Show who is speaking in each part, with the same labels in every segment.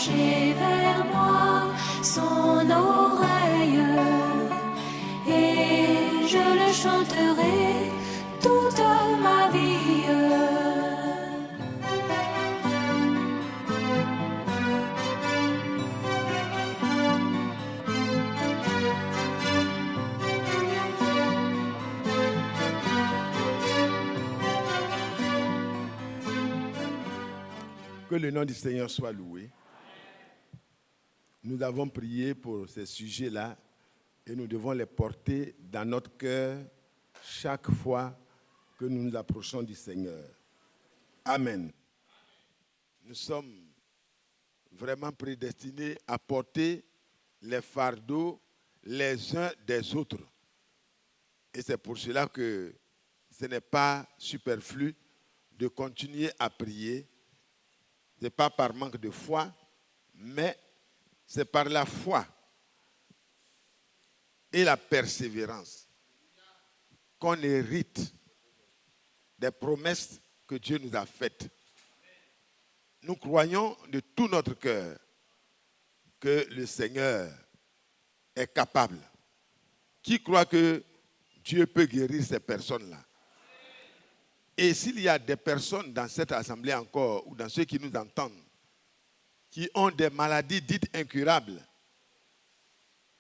Speaker 1: pencher vers moi son oreille, et je le chanterai toute ma vie.
Speaker 2: Que le nom du Seigneur soit loué. Nous avons prié pour ces sujets-là et nous devons les porter dans notre cœur chaque fois que nous nous approchons du Seigneur. Amen. Nous sommes vraiment prédestinés à porter les fardeaux les uns des autres. Et c'est pour cela que ce n'est pas superflu de continuer à prier. Ce n'est pas par manque de foi, mais c'est par la foi et la persévérance qu'on hérite des promesses que Dieu nous a faites. Nous croyons de tout notre cœur que le Seigneur est capable. Qui croit que Dieu peut guérir ces personnes-là? Et s'il y a des personnes dans cette assemblée encore, ou dans ceux qui nous entendent, qui ont des maladies dites incurables,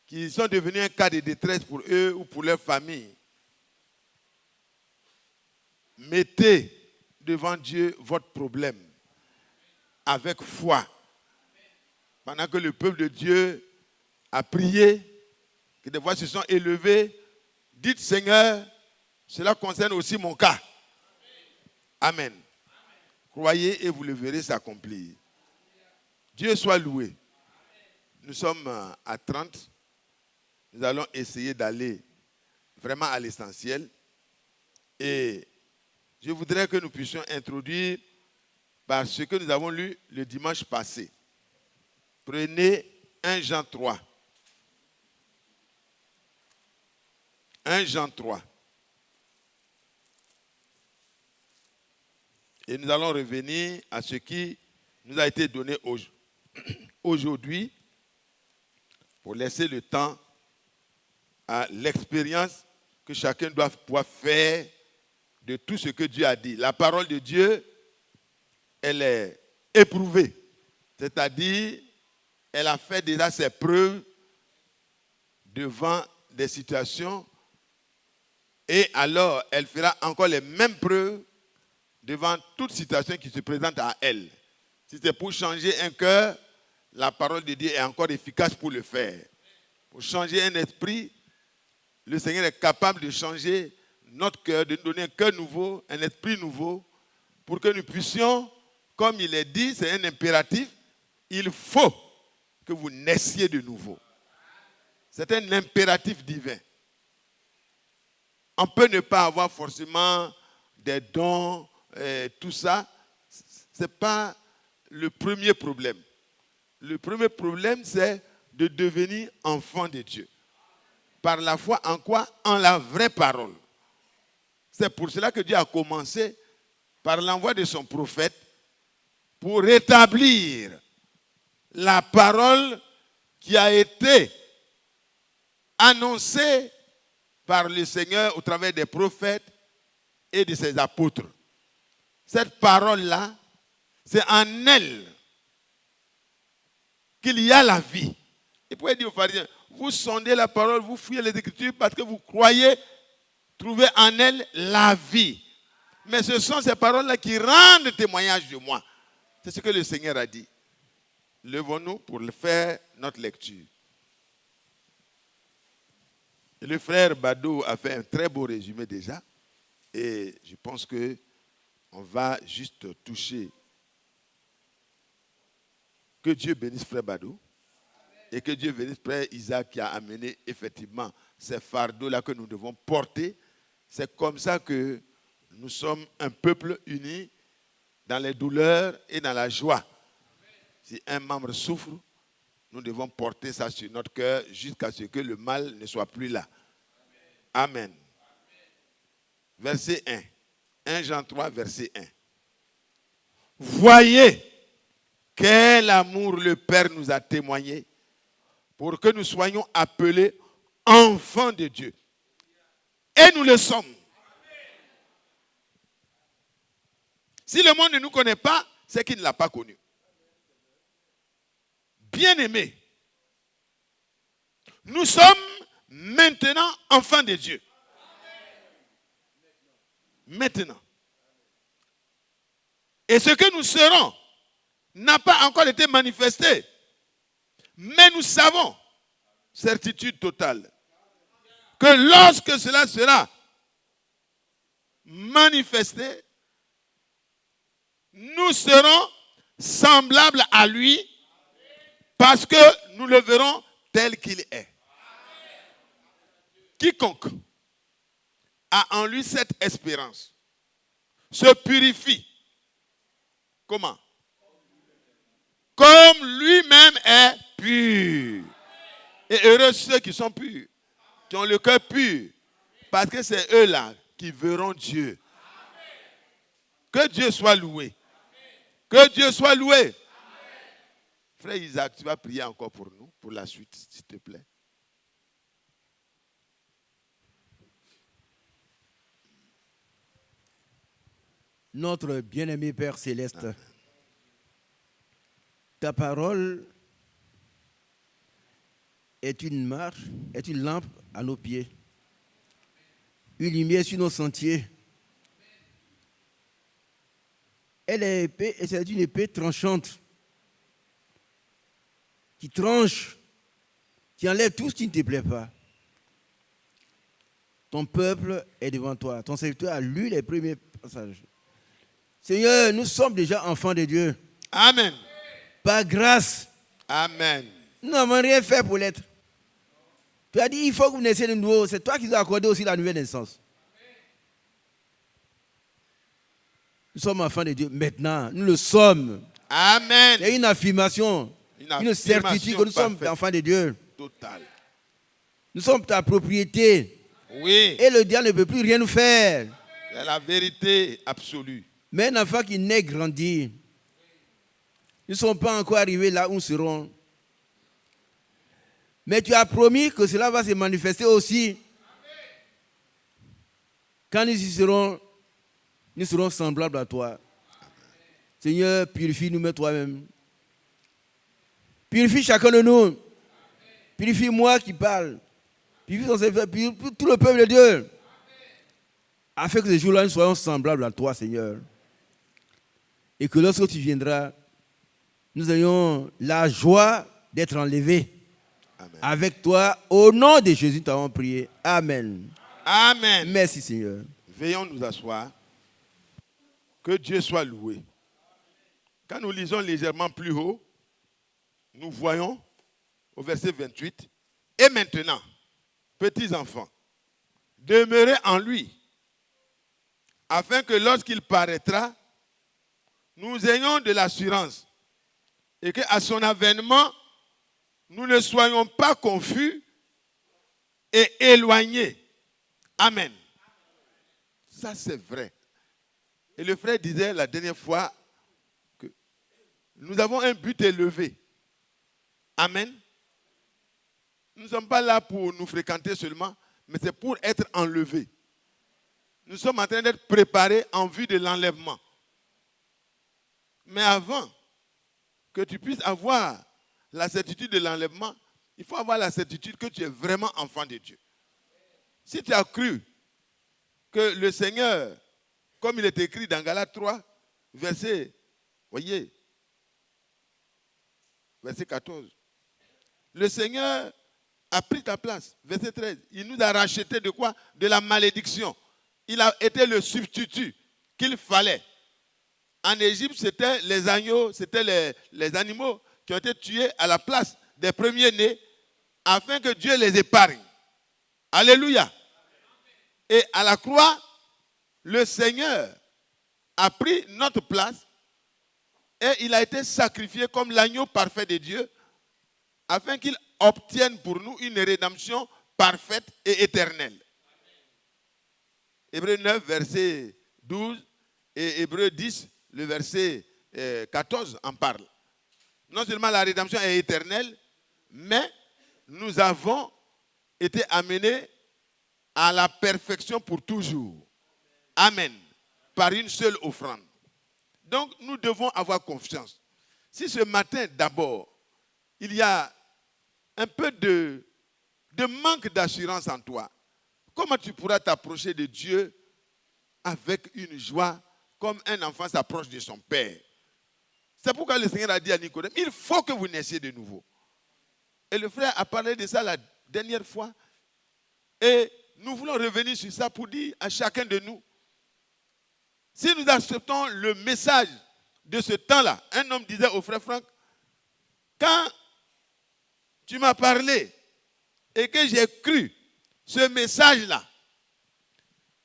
Speaker 2: qui sont devenues un cas de détresse pour eux ou pour leur famille, mettez devant Dieu votre problème avec foi. Pendant que le peuple de Dieu a prié, que des voix se sont élevées, dites Seigneur, cela concerne aussi mon cas. Amen. Croyez et vous le verrez s'accomplir. Dieu soit loué. Nous sommes à 30. Nous allons essayer d'aller vraiment à l'essentiel. Et je voudrais que nous puissions introduire par ce que nous avons lu le dimanche passé. Prenez 1 Jean 3. 1 Jean 3. Et nous allons revenir à ce qui nous a été donné aujourd'hui pour laisser le temps à l'expérience que chacun doit pouvoir faire de tout ce que Dieu a dit. La parole de Dieu, elle est éprouvée. C'est-à-dire, elle a fait déjà ses preuves devant des situations et alors elle fera encore les mêmes preuves devant toute situation qui se présente à elle. Si c'est pour changer un cœur, la parole de Dieu est encore efficace pour le faire. Pour changer un esprit, le Seigneur est capable de changer notre cœur, de nous donner un cœur nouveau, un esprit nouveau, pour que nous puissions, comme il est dit, c'est un impératif, il faut que vous naissiez de nouveau. C'est un impératif divin. On peut ne pas avoir forcément des dons, tout ça. Ce n'est pas le premier problème. Le premier problème, c'est de devenir enfant de Dieu. Par la foi en quoi? En la vraie parole. C'est pour cela que Dieu a commencé par l'envoi de son prophète pour rétablir la parole qui a été annoncée par le Seigneur au travers des prophètes et de ses apôtres. Cette parole-là, c'est en elle qu'il y a la vie. Il pourrait dire aux pharisiens, vous sondez la parole, vous fouillez les Écritures parce que vous croyez trouver en elle la vie. Mais ce sont ces paroles-là qui rendent témoignage de moi. C'est ce que le Seigneur a dit. Levons-nous pour faire notre lecture. Et le frère Bado a fait un très beau résumé déjà. Et je pense qu'on va juste toucher. Que Dieu bénisse frère Bado. Et que Dieu bénisse frère Isaac qui a amené effectivement ces fardeaux-là que nous devons porter. C'est comme ça que nous sommes un peuple uni dans les douleurs et dans la joie. Si un membre souffre, nous devons porter ça sur notre cœur jusqu'à ce que le mal ne soit plus là. Amen. Verset 1. 1 Jean 3, verset 1. Voyez Quel amour le Père nous a témoigné pour que nous soyons appelés enfants de Dieu. Et nous le sommes. Si le monde ne nous connaît pas, c'est qu'il ne l'a pas connu. Bien-aimés, nous sommes maintenant enfants de Dieu. Maintenant. Et ce que nous serons n'a pas encore été manifesté. Mais nous savons, certitude totale, que lorsque cela sera manifesté, nous serons semblables à lui parce que nous le verrons tel qu'il est. Quiconque a en lui cette espérance se purifie. Comment? Comme lui-même est pur. Et heureux ceux qui sont purs, qui ont le cœur pur, parce que c'est eux-là qui verront Dieu. Que Dieu soit loué. Que Dieu soit loué. Frère Isaac, tu vas prier encore pour nous, pour la suite, s'il te plaît.
Speaker 3: Notre bien-aimé Père Céleste, ta parole est une marche, est une lampe à nos pieds, une lumière sur nos sentiers. Elle est épée, et c'est une épée tranchante qui tranche, qui enlève tout ce qui ne te plaît pas. Ton peuple est devant toi. Ton serviteur a lu les premiers passages. Seigneur, nous sommes déjà enfants de Dieu.
Speaker 2: Amen.
Speaker 3: Par grâce.
Speaker 2: Amen.
Speaker 3: Nous n'avons rien fait pour l'être. Tu as dit, il faut que vous naissiez de nouveau. C'est toi qui nous as accordé aussi la nouvelle naissance. Nous sommes enfants de Dieu. Maintenant, nous le sommes.
Speaker 2: Amen.
Speaker 3: C'est une affirmation, une certitude que nous sommes enfants de Dieu.
Speaker 2: Total.
Speaker 3: Nous sommes ta propriété.
Speaker 2: Oui.
Speaker 3: Et le diable ne peut plus rien nous faire.
Speaker 2: C'est la vérité absolue.
Speaker 3: Mais un enfant qui naît grandit. Nous ne sommes pas encore arrivés là où nous serons. Mais tu as promis que cela va se manifester aussi. Quand nous y serons, nous serons semblables à toi. Seigneur, purifie-nous, mais toi-même. Purifie chacun de nous. Purifie moi qui parle. Purifie ton serviteur, purifie tout le peuple de Dieu. Afin que ce jour-là, nous soyons semblables à toi, Seigneur. Et que lorsque tu viendras, nous ayons la joie d'être enlevés. Amen. Avec toi, au nom de Jésus, nous t'avons prié. Amen.
Speaker 2: Amen.
Speaker 3: Merci, Seigneur.
Speaker 2: Veillons nous asseoir. Que Dieu soit loué. Quand nous lisons légèrement plus haut, nous voyons au verset 28, et maintenant, petits enfants, demeurez en lui, afin que lorsqu'il paraîtra, nous ayons de l'assurance et qu'à son avènement, nous ne soyons pas confus et éloignés. Amen. Ça, c'est vrai. Et le frère disait la dernière fois que nous avons un but élevé. Amen. Nous ne sommes pas là pour nous fréquenter seulement, mais c'est pour être enlevés. Nous sommes en train d'être préparés en vue de l'enlèvement. Mais avant que tu puisses avoir la certitude de l'enlèvement, il faut avoir la certitude que tu es vraiment enfant de Dieu. Si tu as cru que le Seigneur, comme il est écrit dans Galates 3, verset 14, le Seigneur a pris ta place. Verset 13, il nous a racheté de quoi? De la malédiction. Il a été le substitut qu'il fallait. En Égypte, c'était les agneaux, c'était les animaux qui ont été tués à la place des premiers-nés afin que Dieu les épargne. Alléluia. Et à la croix, le Seigneur a pris notre place et il a été sacrifié comme l'agneau parfait de Dieu afin qu'il obtienne pour nous une rédemption parfaite et éternelle. Hébreux 9, verset 12 et Hébreux 10, le verset 14 en parle. non seulement la rédemption est éternelle, mais nous avons été amenés à la perfection pour toujours. Amen. Par une seule offrande. Donc, nous devons avoir confiance. Si ce matin, d'abord, il y a un peu de manque d'assurance en toi, comment tu pourras t'approcher de Dieu avec une joie comme un enfant s'approche de son père? C'est pourquoi le Seigneur a dit à Nicodème, il faut que vous naissiez de nouveau. Et le frère a parlé de ça la dernière fois. Et nous voulons revenir sur ça pour dire à chacun de nous, si nous acceptons le message de ce temps-là, un homme disait au frère Franck, quand tu m'as parlé et que j'ai cru ce message-là,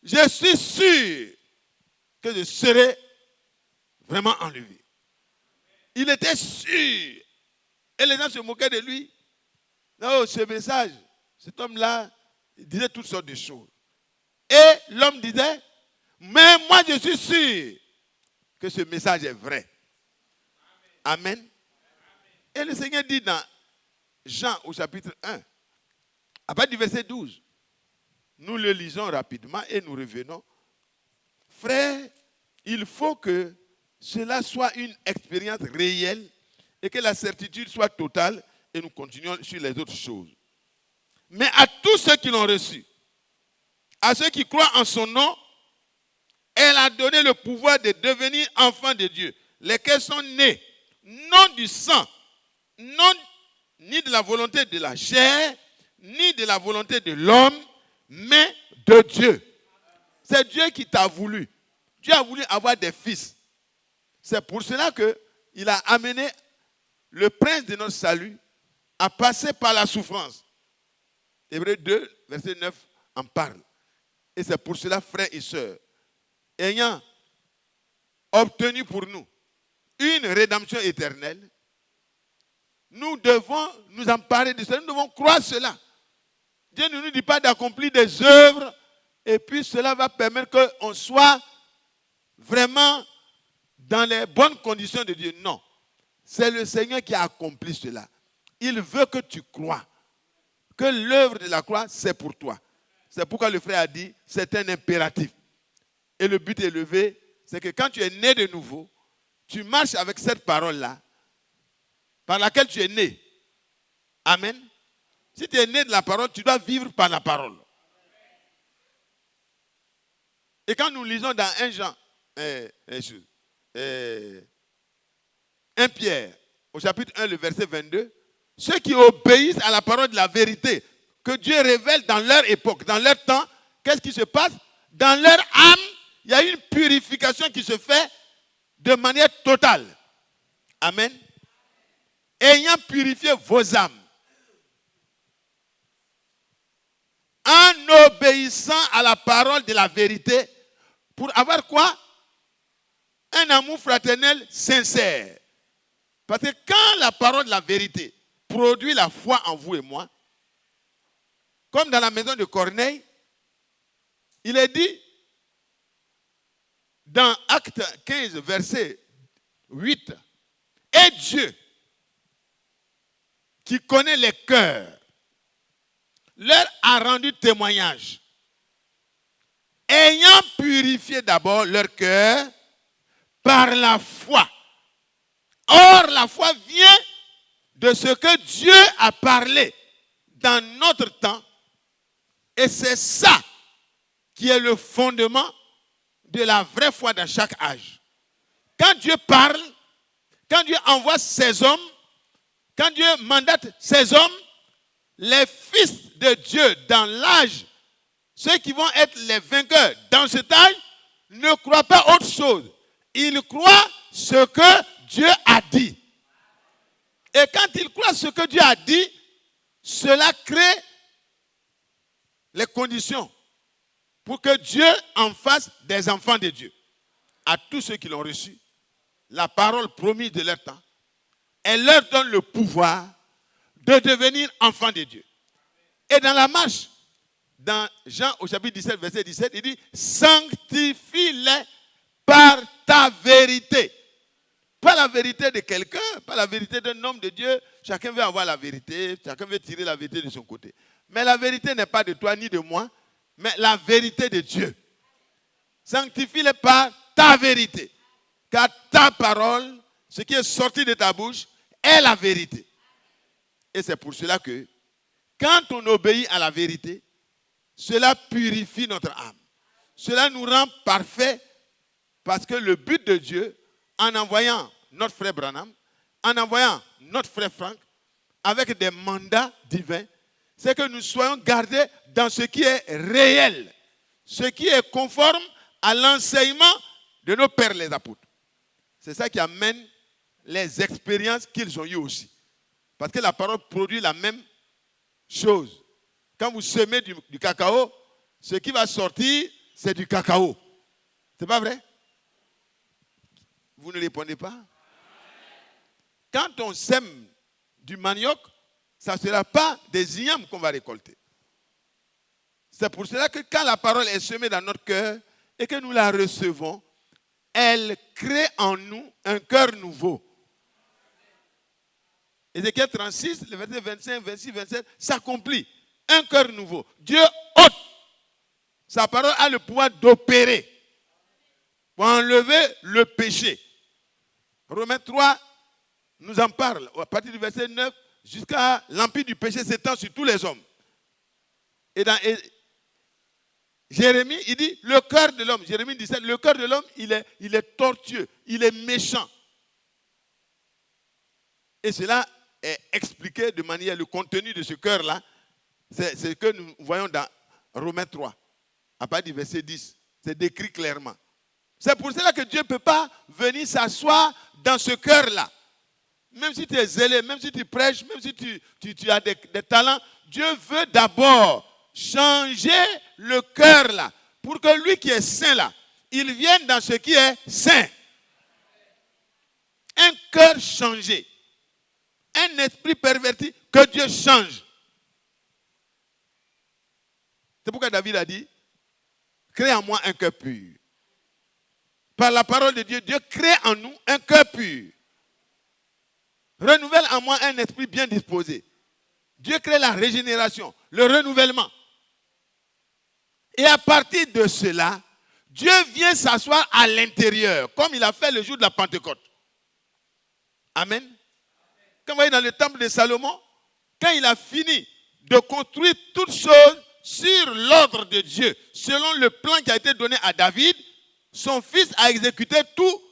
Speaker 2: je suis sûr que je serai vraiment enlevé. Il était sûr. Et les gens se moquaient de lui. Non, ce message, cet homme-là, il disait toutes sortes de choses. Et l'homme disait, mais moi je suis sûr que ce message est vrai. Amen. Et le Seigneur dit dans Jean au chapitre 1, à partir du verset 12, nous le lisons rapidement et nous revenons. Frère, il faut que cela soit une expérience réelle et que la certitude soit totale et nous continuons sur les autres choses. Mais à tous ceux qui l'ont reçu, à ceux qui croient en son nom, elle a donné le pouvoir de devenir enfants de Dieu, lesquels sont nés, non du sang, non ni de la volonté de la chair, ni de la volonté de l'homme, mais de Dieu. C'est Dieu qui t'a voulu. Dieu a voulu avoir des fils. C'est pour cela qu'il a amené le prince de notre salut à passer par la souffrance. Hébreux 2, verset 9 en parle. Et c'est pour cela, frères et sœurs, ayant obtenu pour nous une rédemption éternelle, nous devons nous emparer de cela. Nous devons croire cela. Dieu ne nous dit pas d'accomplir des œuvres et puis cela va permettre qu'on soit vraiment dans les bonnes conditions de Dieu. Non. C'est le Seigneur qui a accompli cela. Il veut que tu crois que l'œuvre de la croix, c'est pour toi. C'est pourquoi le frère a dit, c'est un impératif. Et le but élevé, c'est que quand tu es né de nouveau, tu marches avec cette parole-là, par laquelle tu es né. Amen. Si tu es né de la parole, tu dois vivre par la parole. Et quand nous lisons dans 1 Jean, 1 Pierre, au chapitre 1, le verset 22, ceux qui obéissent à la parole de la vérité, que Dieu révèle dans leur époque, dans leur temps, qu'est-ce qui se passe? Dans leur âme, il y a une purification qui se fait de manière totale. Amen. Ayant purifié vos âmes, en obéissant à la parole de la vérité, pour avoir quoi? Un amour fraternel sincère. Parce que quand la parole de la vérité produit la foi en vous et moi, comme dans la maison de Corneille, il est dit dans Acte 15, verset 8, et Dieu, qui connaît les cœurs, leur a rendu témoignage, ayant purifié d'abord leur cœur par la foi. Or, la foi vient de ce que Dieu a parlé dans notre temps, et c'est ça qui est le fondement de la vraie foi dans chaque âge. Quand Dieu parle, quand Dieu envoie ses hommes, quand Dieu mandate ses hommes, les fils de Dieu dans l'âge, ceux qui vont être les vainqueurs dans cet âge, ne croient pas autre chose. Ils croient ce que Dieu a dit. Et quand ils croient ce que Dieu a dit, cela crée les conditions pour que Dieu en fasse des enfants de Dieu. À tous ceux qui l'ont reçu, la parole promise de leur temps, elle leur donne le pouvoir de devenir enfants de Dieu. Et dans la marche, dans Jean au chapitre 17, verset 17, il dit, sanctifie-les par ta vérité. Pas la vérité de quelqu'un, pas la vérité d'un homme de Dieu. Chacun veut avoir la vérité, chacun veut tirer la vérité de son côté. Mais la vérité n'est pas de toi ni de moi, mais la vérité de Dieu. Sanctifie-le par ta vérité. Car ta parole, ce qui est sorti de ta bouche, est la vérité. Et c'est pour cela que, quand on obéit à la vérité, cela purifie notre âme. Cela nous rend parfaits parce que le but de Dieu, en envoyant notre frère Branham, en envoyant notre frère Frank, avec des mandats divins, c'est que nous soyons gardés dans ce qui est réel, ce qui est conforme à l'enseignement de nos pères les apôtres. C'est ça qui amène les expériences qu'ils ont eues aussi. Parce que la parole produit la même chose. Quand vous semez du cacao, ce qui va sortir, c'est du cacao. C'est pas vrai? Vous ne répondez pas? Quand on sème du manioc, ça ne sera pas des ignames qu'on va récolter. C'est pour cela que quand la parole est semée dans notre cœur et que nous la recevons, elle crée en nous un cœur nouveau. Ézéchiel 36, le verset 25, 26, 27, s'accomplit. Un cœur nouveau. Dieu ôte. Sa parole a le pouvoir d'opérer pour enlever le péché. Romains 3 nous en parle. À partir du verset 9, jusqu'à l'empire du péché s'étend sur tous les hommes. Et dans Jérémie, il dit, le cœur de l'homme, Jérémie 17, le cœur de l'homme, il est tortueux, il est méchant. Et cela est expliqué de manière, le contenu de ce cœur-là, c'est ce que nous voyons dans Romains 3, à partir du verset 10. C'est décrit clairement. C'est pour cela que Dieu ne peut pas venir s'asseoir dans ce cœur-là. Même si tu es zélé, même si tu prêches, même si tu as des talents, Dieu veut d'abord changer le cœur là, pour que lui qui est saint là, il vienne dans ce qui est saint. Un cœur changé, un esprit perverti, que Dieu change. C'est pourquoi David a dit, crée en moi un cœur pur. Par la parole de Dieu, Dieu crée en nous un cœur pur. Renouvelle en moi un esprit bien disposé. Dieu crée la régénération, le renouvellement. Et à partir de cela, Dieu vient s'asseoir à l'intérieur, comme il a fait le jour de la Pentecôte. Amen. Quand vous voyez dans le temple de Salomon, quand il a fini de construire toutes choses sur l'ordre de Dieu, selon le plan qui a été donné à David, son fils a exécuté tout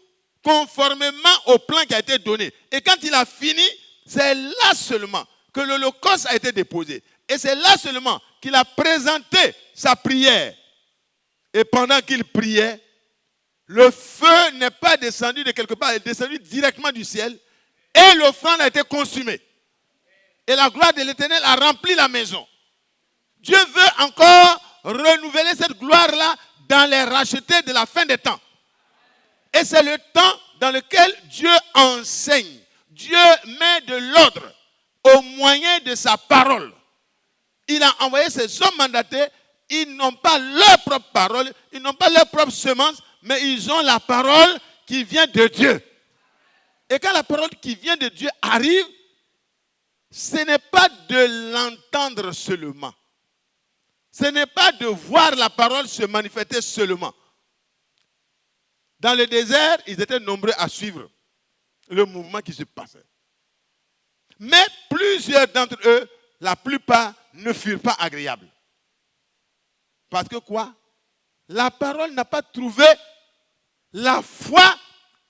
Speaker 2: conformément au plan qui a été donné. Et quand il a fini, c'est là seulement que l'holocauste a été déposé. Et c'est là seulement qu'il a présenté sa prière. Et pendant qu'il priait, le feu n'est pas descendu de quelque part, il est descendu directement du ciel. Et l'offrande a été consumée. Et la gloire de l'Éternel a rempli la maison. Dieu veut encore renouveler cette gloire-là dans les rachetés de la fin des temps. Et c'est le temps dans lequel Dieu enseigne. Dieu met de l'ordre au moyen de sa parole. Il a envoyé ses hommes mandatés. Ils n'ont pas leur propre parole, ils n'ont pas leur propre semence, mais ils ont la parole qui vient de Dieu. Et quand la parole qui vient de Dieu arrive, ce n'est pas de l'entendre seulement. Ce n'est pas de voir la parole se manifester seulement. Dans le désert, ils étaient nombreux à suivre le mouvement qui se passait. Mais plusieurs d'entre eux, la plupart, ne furent pas agréables. Parce que quoi? La parole n'a pas trouvé la foi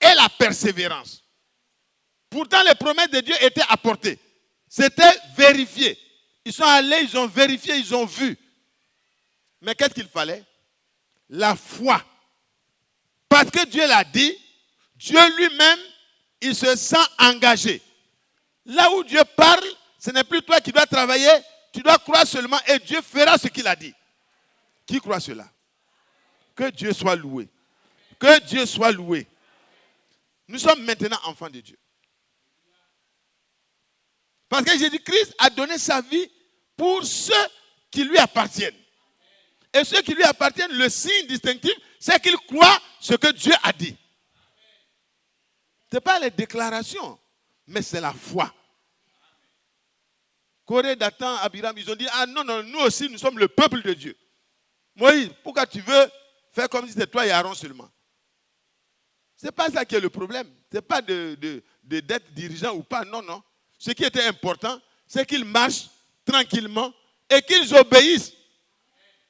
Speaker 2: et la persévérance. Pourtant, les promesses de Dieu étaient apportées. C'était vérifié. Ils sont allés, ils ont vérifié, ils ont vu. Mais qu'est-ce qu'il fallait? La foi. Parce que Dieu l'a dit, Dieu lui-même, il se sent engagé. Là où Dieu parle, ce n'est plus toi qui dois travailler, tu dois croire seulement et Dieu fera ce qu'il a dit. Qui croit cela? Que Dieu soit loué. Que Dieu soit loué. Nous sommes maintenant enfants de Dieu. Parce que Jésus-Christ a donné sa vie pour ceux qui lui appartiennent. Et ceux qui lui appartiennent, le signe distinctif, c'est qu'ils croient ce que Dieu a dit. Ce n'est pas les déclarations, mais c'est la foi. Corée, Dathan, Abiram, ils ont dit, ah non, non, nous aussi, nous sommes le peuple de Dieu. Moïse, pourquoi tu veux faire comme si c'était toi et Aaron seulement? Ce n'est pas ça qui est le problème. Ce n'est pas d'être dirigeant ou pas, non, non. Ce qui était important, c'est qu'ils marchent tranquillement et qu'ils obéissent.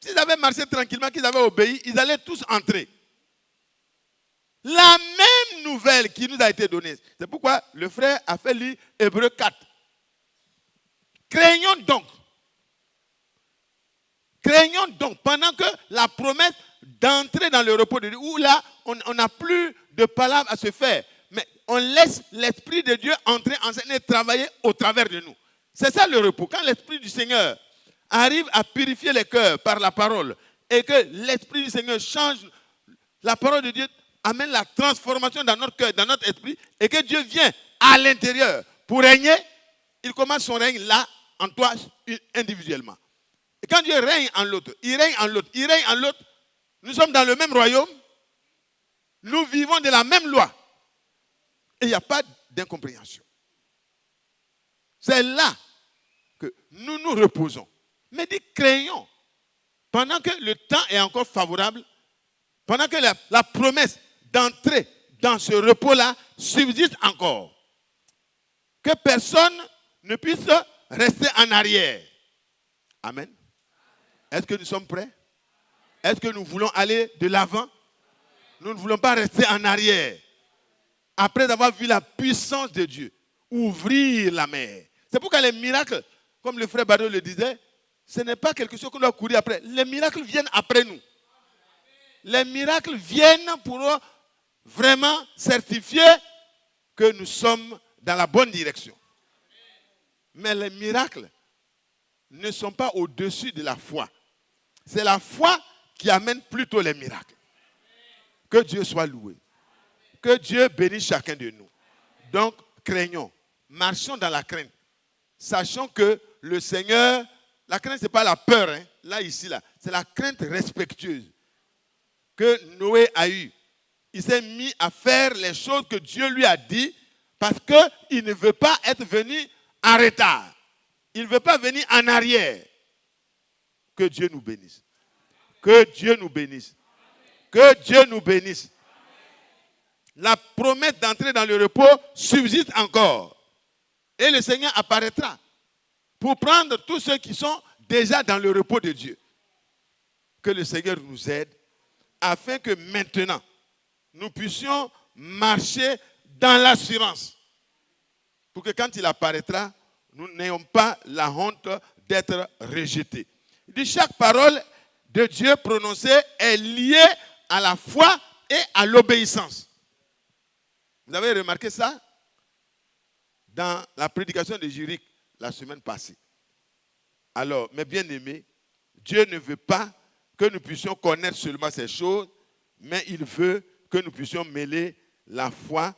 Speaker 2: S'ils avaient marché tranquillement, qu'ils avaient obéi, ils allaient tous entrer. La même nouvelle qui nous a été donnée. C'est pourquoi le frère a fait lire Hébreux 4. Craignons donc, pendant que la promesse d'entrer dans le repos de Dieu, où là, on n'a plus de palabres à se faire, mais on laisse l'Esprit de Dieu entrer, enseigner, travailler au travers de nous. C'est ça le repos. Quand l'Esprit du Seigneur arrive à purifier les cœurs par la parole, et que l'Esprit du Seigneur change, la parole de Dieu amène la transformation dans notre cœur, dans notre esprit, et que Dieu vient à l'intérieur pour régner, il commence son règne là, en toi, individuellement. Et quand Dieu règne en l'autre, il règne en l'autre, il règne en l'autre, nous sommes dans le même royaume, nous vivons de la même loi. Et il n'y a pas d'incompréhension. C'est là que nous nous reposons. Mais dit, craignons. Pendant que le temps est encore favorable, pendant que la promesse d'entrer dans ce repos-là subsiste encore, que personne ne puisse rester en arrière. Amen. Est-ce que nous sommes prêts? Est-ce que nous voulons aller de l'avant? Nous ne voulons pas rester en arrière. Après avoir vu la puissance de Dieu, ouvrir la mer. C'est pourquoi les miracles, comme le frère Bado le disait, ce n'est pas quelque chose qu'on doit courir après. Les miracles viennent après nous. Les miracles viennent pour vraiment certifier que nous sommes dans la bonne direction. Mais les miracles ne sont pas au-dessus de la foi. C'est la foi qui amène plutôt les miracles. Que Dieu soit loué. Que Dieu bénisse chacun de nous. Donc, craignons. Marchons dans la crainte. Sachons que le Seigneur, la crainte, ce n'est pas la peur, hein, là, ici, là. C'est la crainte respectueuse que Noé a eue. Il s'est mis à faire les choses que Dieu lui a dit parce qu'il ne veut pas être venu en retard. Il ne veut pas venir en arrière. Que Dieu nous bénisse. Que Dieu nous bénisse. Que Dieu nous bénisse. La promesse d'entrer dans le repos subsiste encore. Et le Seigneur apparaîtra pour prendre tous ceux qui sont déjà dans le repos de Dieu. Que le Seigneur nous aide afin que maintenant, nous puissions marcher dans l'assurance. Pour que quand il apparaîtra, nous n'ayons pas la honte d'être rejetés. Il dit, chaque parole de Dieu prononcée est liée à la foi et à l'obéissance. Vous avez remarqué ça? Dans la prédication de Jéric la semaine passée. Alors, mes bien-aimés, Dieu ne veut pas que nous puissions connaître seulement ces choses, mais il veut que nous puissions mêler la foi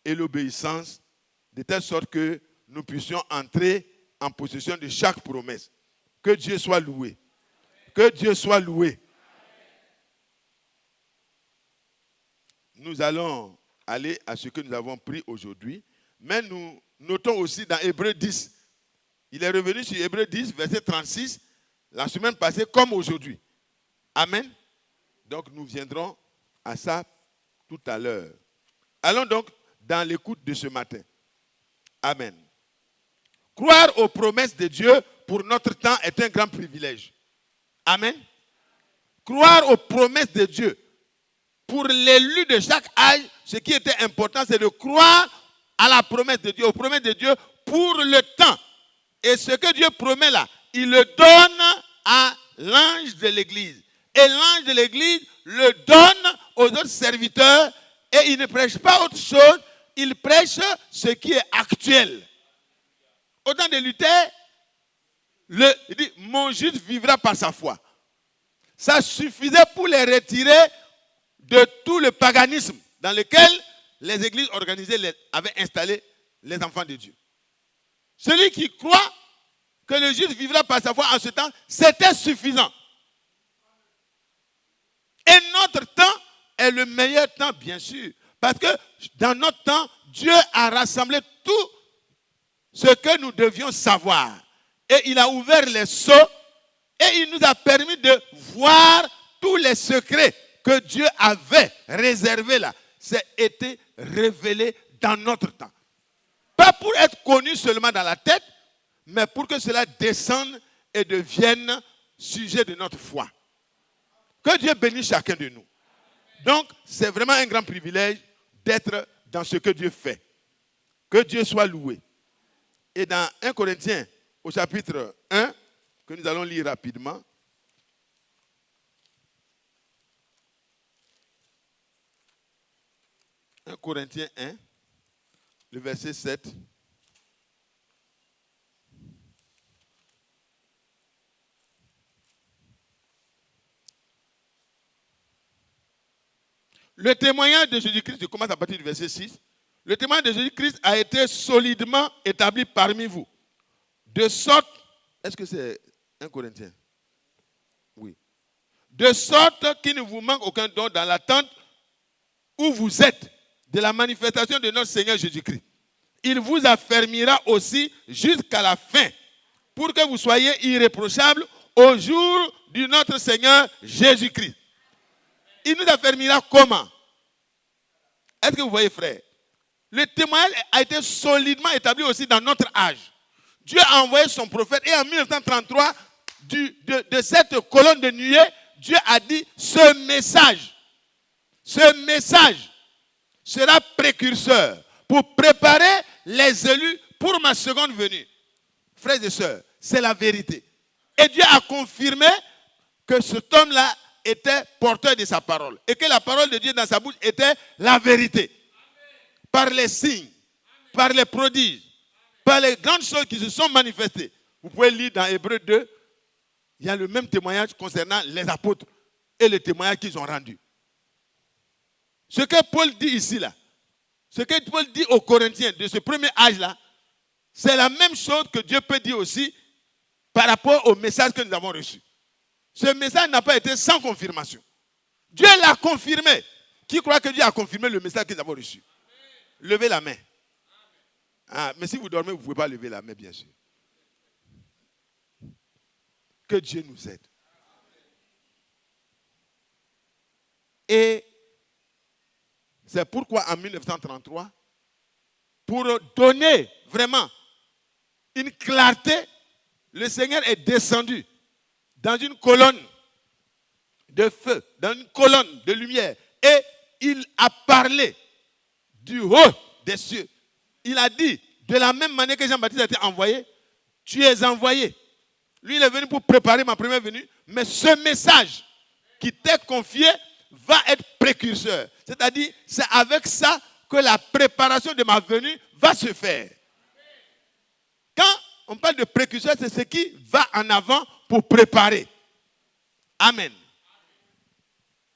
Speaker 2: et l'obéissance de telle sorte que nous puissions entrer en possession de chaque promesse. Que Dieu soit loué. Que Dieu soit loué. Nous allons aller à ce que nous avons pris aujourd'hui, mais nous notons aussi dans Hébreux 10. Il est revenu sur Hébreux 10, verset 36, la semaine passée comme aujourd'hui. Amen. Donc nous viendrons à ça tout à l'heure. Allons donc dans l'écoute de ce matin. Amen. Croire aux promesses de Dieu pour notre temps est un grand privilège. Amen. Croire aux promesses de Dieu pour l'élu de chaque âge, ce qui était important, c'est de croire à la promesse de Dieu, aux promesses de Dieu pour le temps. Et ce que Dieu promet là, il le donne à l'ange de l'église. Et l'ange de l'église le donne aux autres serviteurs et il ne prêche pas autre chose, il prêche ce qui est actuel. Au temps de Luther, il dit, mon juste vivra par sa foi. Ça suffisait pour les retirer de tout le paganisme dans lequel les églises organisées avaient installé les enfants de Dieu. Celui qui croit que le juste vivra par sa foi en ce temps, c'était suffisant. Et notre temps est le meilleur temps, bien sûr, Parce que dans notre temps, Dieu a rassemblé tout ce que nous devions savoir. Et il a ouvert les sceaux et il nous a permis de voir tous les secrets que Dieu avait réservés là. C'est été révélé dans notre temps. Pas pour être connu seulement dans la tête, mais pour que cela descende et devienne sujet de notre foi. Que Dieu bénisse chacun de nous. Donc, c'est vraiment un grand privilège d'être dans ce que Dieu fait. Que Dieu soit loué. Et dans 1 Corinthiens, au chapitre 1, que nous allons lire rapidement. « 1 Corinthiens 1, le verset 7. Le témoignage de Jésus-Christ, je commence à partir du verset 6. Le témoignage de Jésus-Christ a été solidement établi parmi vous. De sorte, est-ce que c'est 1 Corinthiens? Oui. De sorte qu'il ne vous manque aucun don dans l'attente où vous êtes de la manifestation de notre Seigneur Jésus-Christ. Il vous affermira aussi jusqu'à la fin pour que vous soyez irréprochables au jour de notre Seigneur Jésus-Christ. Il nous affermira comment? Est-ce que vous voyez, frère? Le témoignage a été solidement établi aussi dans notre âge. Dieu a envoyé son prophète et en 1933, de cette colonne de nuée, Dieu a dit ce message sera précurseur pour préparer les élus pour ma seconde venue. Frères et sœurs, c'est la vérité. Et Dieu a confirmé que cet homme-là était porteur de sa parole. Et que la parole de Dieu dans sa bouche était la vérité. Par les signes, par les prodiges, par les grandes choses qui se sont manifestées. Vous pouvez lire dans Hébreux 2, il y a le même témoignage concernant les apôtres et le témoignage qu'ils ont rendu. Ce que Paul dit ici, là, ce que Paul dit aux Corinthiens de ce premier âge-là, c'est la même chose que Dieu peut dire aussi par rapport au message que nous avons reçu. Ce message n'a pas été sans confirmation. Dieu l'a confirmé. Qui croit que Dieu a confirmé le message que nous avons reçu? Levez la main. Ah, mais si vous dormez, vous ne pouvez pas lever la main, bien sûr. Que Dieu nous aide. Et c'est pourquoi en 1933, pour donner vraiment une clarté, le Seigneur est descendu dans une colonne de feu, dans une colonne de lumière. Et il a parlé du haut des cieux. Il a dit, de la même manière que Jean-Baptiste a été envoyé, tu es envoyé. Lui, il est venu pour préparer ma première venue, mais ce message qui t'est confié va être précurseur. C'est-à-dire, c'est avec ça que la préparation de ma venue va se faire. Quand on parle de précurseur, c'est ce qui va en avant pour préparer. Amen.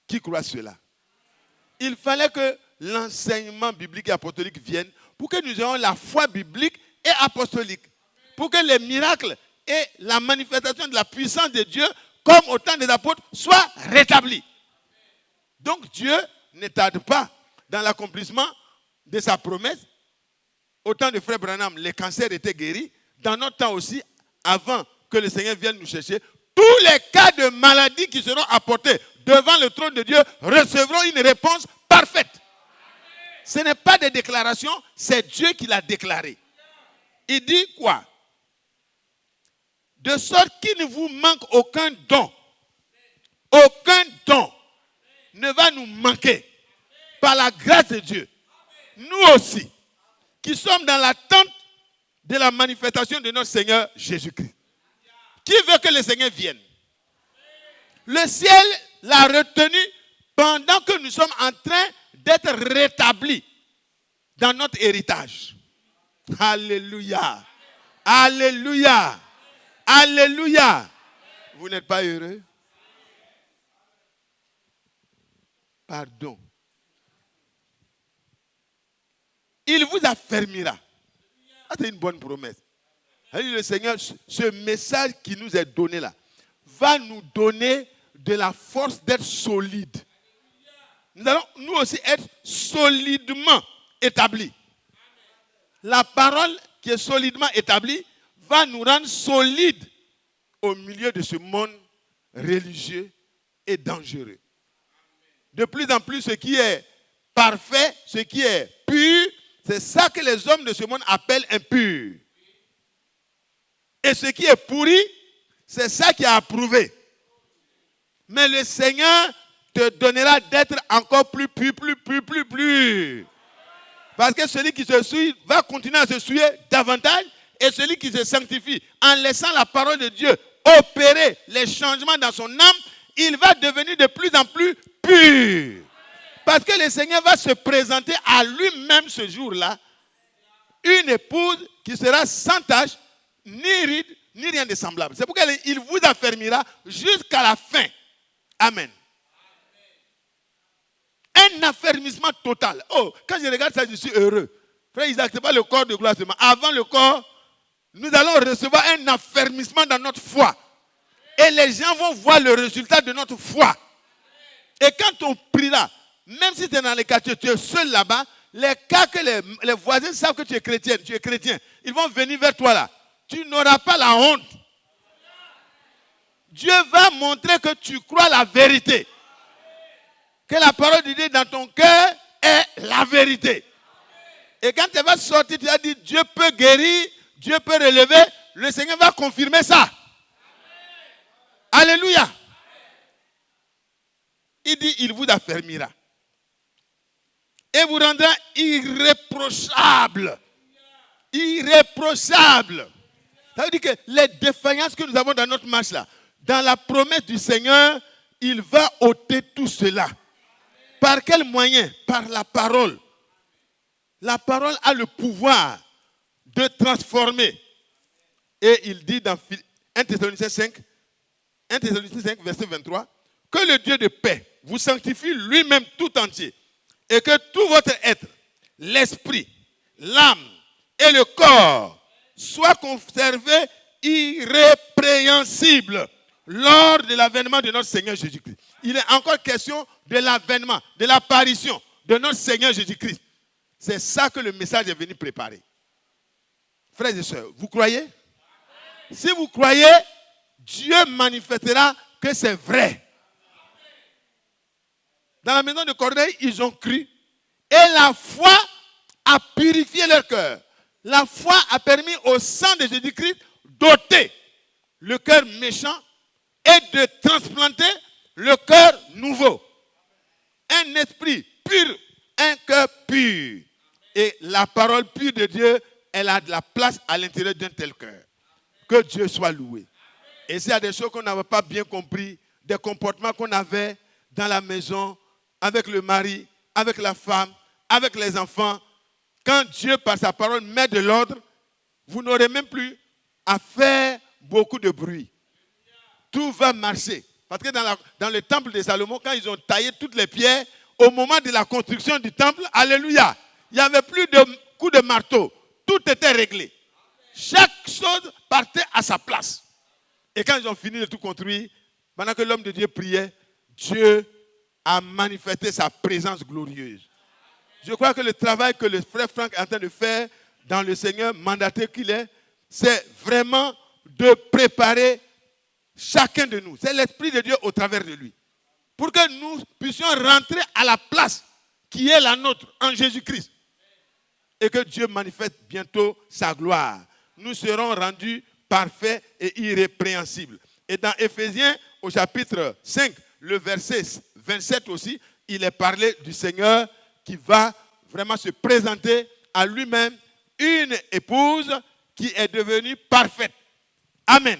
Speaker 2: Qui croit cela? Il fallait que l'enseignement biblique et apostolique vienne pour que nous ayons la foi biblique et apostolique. Pour que les miracles et la manifestation de la puissance de Dieu, comme au temps des apôtres, soient rétablis. Donc Dieu ne tarde pas dans l'accomplissement de sa promesse. Au temps de Frère Branham, les cancers étaient guéris. Dans notre temps aussi, avant que le Seigneur vienne nous chercher, tous les cas de maladie qui seront apportés devant le trône de Dieu recevront une réponse parfaite. Ce n'est pas des déclarations, c'est Dieu qui l'a déclaré. Il dit quoi? De sorte qu'il ne vous manque aucun don. Aucun don ne va nous manquer par la grâce de Dieu. Nous aussi, qui sommes dans l'attente de la manifestation de notre Seigneur Jésus-Christ. Qui veut que le Seigneur vienne? Le ciel l'a retenu pendant que nous sommes en train d'être rétablis dans notre héritage. Alléluia. Alléluia. Alléluia. Vous n'êtes pas heureux? Pardon. Il vous affermira. C'est une bonne promesse. Le Seigneur, ce message qui nous est donné là, va nous donner de la force d'être solide. nous allons nous aussi être solidement établis. La parole qui est solidement établie va nous rendre solides au milieu de ce monde religieux et dangereux. De plus en plus, ce qui est parfait, ce qui est pur, c'est ça que les hommes de ce monde appellent impur. Et ce qui est pourri, c'est ça qui est approuvé. Mais le Seigneur te donnera d'être encore plus pur, plus. Parce que celui qui se souille va continuer à se souiller davantage, et celui qui se sanctifie en laissant la parole de Dieu opérer les changements dans son âme, il va devenir de plus en plus pur. Parce que le Seigneur va se présenter à lui-même ce jour-là, une épouse qui sera sans tache, ni ride, ni rien de semblable. C'est pourquoi il vous affermira jusqu'à la fin. Amen. Un affermissement total. Oh, quand je regarde ça, je suis heureux. Frère Isaac, ce n'est pas le corps de gloire seulement. Avant le corps, nous allons recevoir un affermissement dans notre foi. Et les gens vont voir le résultat de notre foi. Et quand on priera, même si tu es dans les quartiers, tu es seul là-bas, les cas que les voisins savent que tu es chrétien, ils vont venir vers toi là. Tu n'auras pas la honte. Dieu va montrer que tu crois la vérité. Que la parole de Dieu dans ton cœur est la vérité. Et quand tu vas sortir, tu vas dire Dieu peut guérir, Dieu peut relever, le Seigneur va confirmer ça. Alléluia. Il dit, il vous affermira. Et vous rendra irréprochable. Irréprochable. Ça veut dire que les défaillances que nous avons dans notre marche là, dans la promesse du Seigneur, il va ôter tout cela. Par quel moyen? Par la parole. La parole a le pouvoir de transformer. Et il dit dans 1 Thessaloniciens 5, verset 23, que le Dieu de paix vous sanctifie lui-même tout entier, et que tout votre être, l'esprit, l'âme et le corps soient conservés irrépréhensibles lors de l'avènement de notre Seigneur Jésus-Christ. Il est encore question de l'avènement, de l'apparition de notre Seigneur Jésus-Christ. C'est ça que le message est venu préparer. Frères et sœurs, vous croyez? Si vous croyez, Dieu manifestera que c'est vrai. Dans la maison de Corneille, ils ont cru. Et la foi a purifié leur cœur. La foi a permis au sang de Jésus-Christ d'ôter le cœur méchant et de transplanter le cœur nouveau. Un esprit pur, un cœur pur. Et la parole pure de Dieu, elle a de la place à l'intérieur d'un tel cœur. Que Dieu soit loué. Et s'il y a des choses qu'on n'avait pas bien compris, des comportements qu'on avait dans la maison, avec le mari, avec la femme, avec les enfants, quand Dieu, par sa parole, met de l'ordre, vous n'aurez même plus à faire beaucoup de bruit. Tout va marcher. Parce que dans le temple de Salomon, quand ils ont taillé toutes les pierres, au moment de la construction du temple, alléluia, il n'y avait plus de coups de marteau. Tout était réglé. Chaque chose partait à sa place. Et quand ils ont fini de tout construire, pendant que l'homme de Dieu priait, Dieu a manifesté sa présence glorieuse. Je crois que le travail que le frère Franck est en train de faire dans le Seigneur, mandaté qu'il est, c'est vraiment de préparer chacun de nous. C'est l'Esprit de Dieu au travers de lui. Pour que nous puissions rentrer à la place qui est la nôtre en Jésus-Christ. Et que Dieu manifeste bientôt sa gloire. Nous serons rendus parfaits et irrépréhensibles. Et dans Éphésiens, au chapitre 5, le verset 27 aussi, il est parlé du Seigneur qui va vraiment se présenter à lui-même une épouse qui est devenue parfaite. Amen.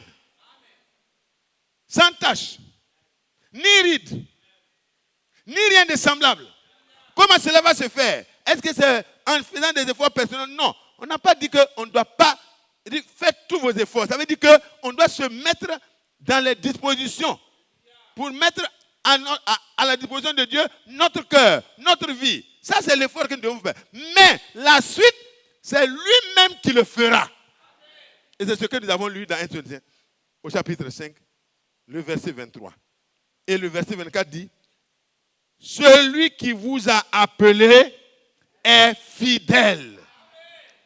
Speaker 2: Sans tache, ni ride, ni rien de semblable. Comment cela va se faire? Est-ce que c'est en faisant des efforts personnels? Non. On n'a pas dit qu'on ne doit pas faire tous vos efforts. Ça veut dire qu'on doit se mettre dans les dispositions pour mettre à la disposition de Dieu notre cœur, notre vie. Ça, c'est l'effort que nous devons faire. Mais la suite, c'est lui-même qui le fera. Et c'est ce que nous avons lu dans 1 Thessaloniciens, au chapitre 5, le verset 23. Et le verset 24 dit, celui qui vous a appelé est fidèle.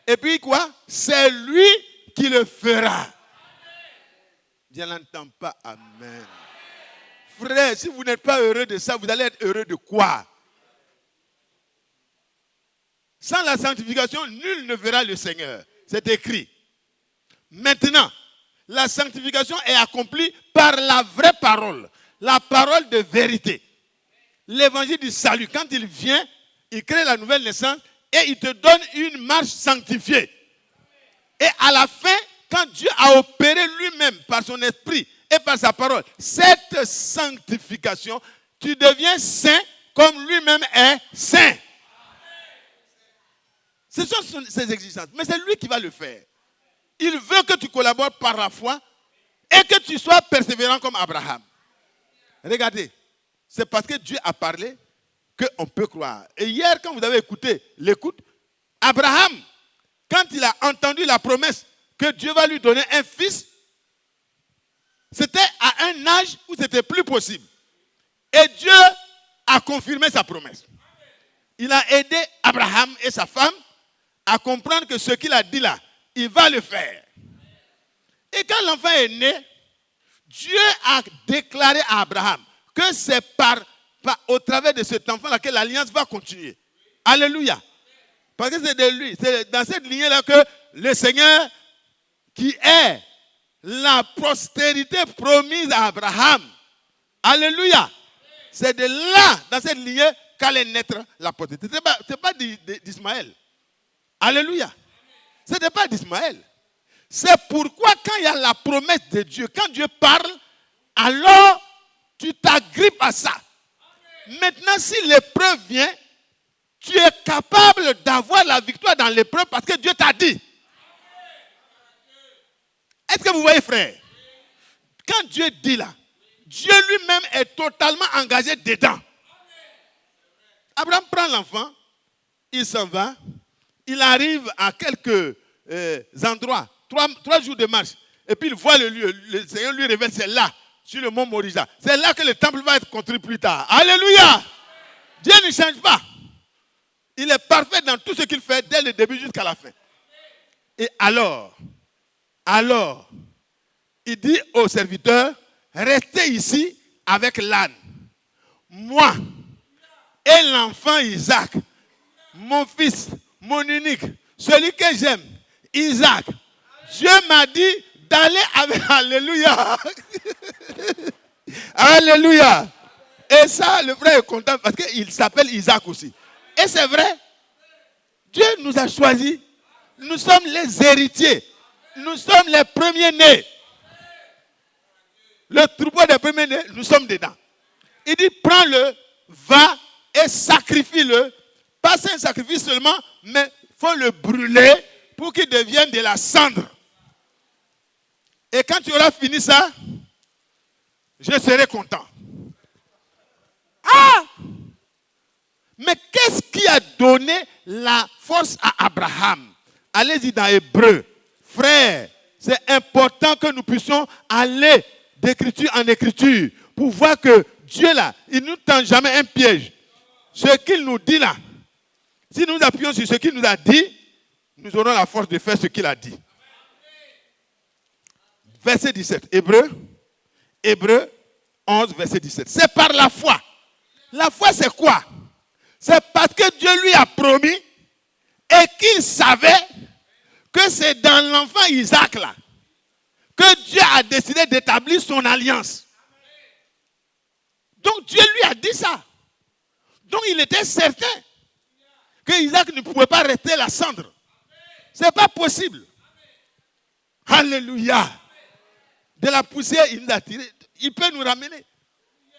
Speaker 2: Et puis quoi? C'est lui qui le fera. Je n'entends pas amen. Frère, si vous n'êtes pas heureux de ça, vous allez être heureux de quoi? Sans la sanctification, nul ne verra le Seigneur. C'est écrit. Maintenant, la sanctification est accomplie par la vraie parole. La parole de vérité. L'évangile du salut. Quand il vient, il crée la nouvelle naissance et il te donne une marche sanctifiée. Et à la fin, quand Dieu a opéré lui-même par son esprit et par sa parole, cette sanctification, tu deviens saint comme lui-même est saint. Ce sont ses exigences. Mais c'est lui qui va le faire. Il veut que tu collabores par la foi et que tu sois persévérant comme Abraham. Regardez, c'est parce que Dieu a parlé qu'on peut croire. Et hier, quand vous avez écouté l'écoute, Abraham, quand il a entendu la promesse que Dieu va lui donner un fils, c'était à un âge où c'était plus possible. Et Dieu a confirmé sa promesse. Il a aidé Abraham et sa femme à comprendre que ce qu'il a dit là, il va le faire. Et quand l'enfant est né, Dieu a déclaré à Abraham que c'est au travers de cet enfant-là que l'alliance va continuer. Alléluia. Parce que c'est de lui, c'est dans cette lignée-là que le Seigneur, qui est la postérité promise à Abraham, alléluia, c'est de là, dans cette lignée, qu'allait naître la postérité. Ce n'est pas d'Ismaël. Alléluia. Ce n'est pas d'Ismaël. C'est pourquoi quand il y a la promesse de Dieu, quand Dieu parle, alors tu t'agrippes à ça. Maintenant, si l'épreuve vient, tu es capable d'avoir la victoire dans l'épreuve parce que Dieu t'a dit. Est-ce que vous voyez, frère? Quand Dieu dit là, Dieu lui-même est totalement engagé dedans. Abraham prend l'enfant, il s'en va, il arrive à quelques endroits, 3 jours de marche, et puis il voit le lieu, le Seigneur lui révèle, c'est là, sur le mont Moriah. C'est là que le temple va être construit plus tard. Alléluia! Dieu ne change pas. Il est parfait dans tout ce qu'il fait, dès le début jusqu'à la fin. Et alors, il dit au serviteur, restez ici avec l'âne. Moi et l'enfant Isaac, mon fils, mon unique, celui que j'aime, Isaac, Dieu m'a dit d'aller avec... Alléluia. Alléluia. Et ça, le frère est content parce qu'il s'appelle Isaac aussi. Et c'est vrai, Dieu nous a choisis. Nous sommes les héritiers. Nous sommes les premiers-nés. Le troupeau des premiers-nés, nous sommes dedans. Il dit, prends-le, va et sacrifie-le. Pas un sacrifice seulement, mais il faut le brûler pour qu'il devienne de la cendre. Et quand tu auras fini ça, je serai content. Ah! Mais qu'est-ce qui a donné la force à Abraham? Allez-y dans Hébreu. Frère, c'est important que nous puissions aller d'écriture en écriture pour voir que Dieu là, il ne nous tend jamais un piège. Ce qu'il nous dit là, si nous appuyons sur ce qu'il nous a dit, nous aurons la force de faire ce qu'il a dit. Verset 17. Hébreu 11, verset 17. C'est par la foi. La foi, c'est quoi? C'est parce que Dieu lui a promis et qu'il savait que c'est dans l'enfant Isaac là que Dieu a décidé d'établir son alliance. Donc Dieu lui a dit ça. Donc il était certain que Isaac ne pouvait pas rester la cendre. Ce n'est pas possible. Alléluia. De la poussière, il nous a tiré. Il peut nous ramener.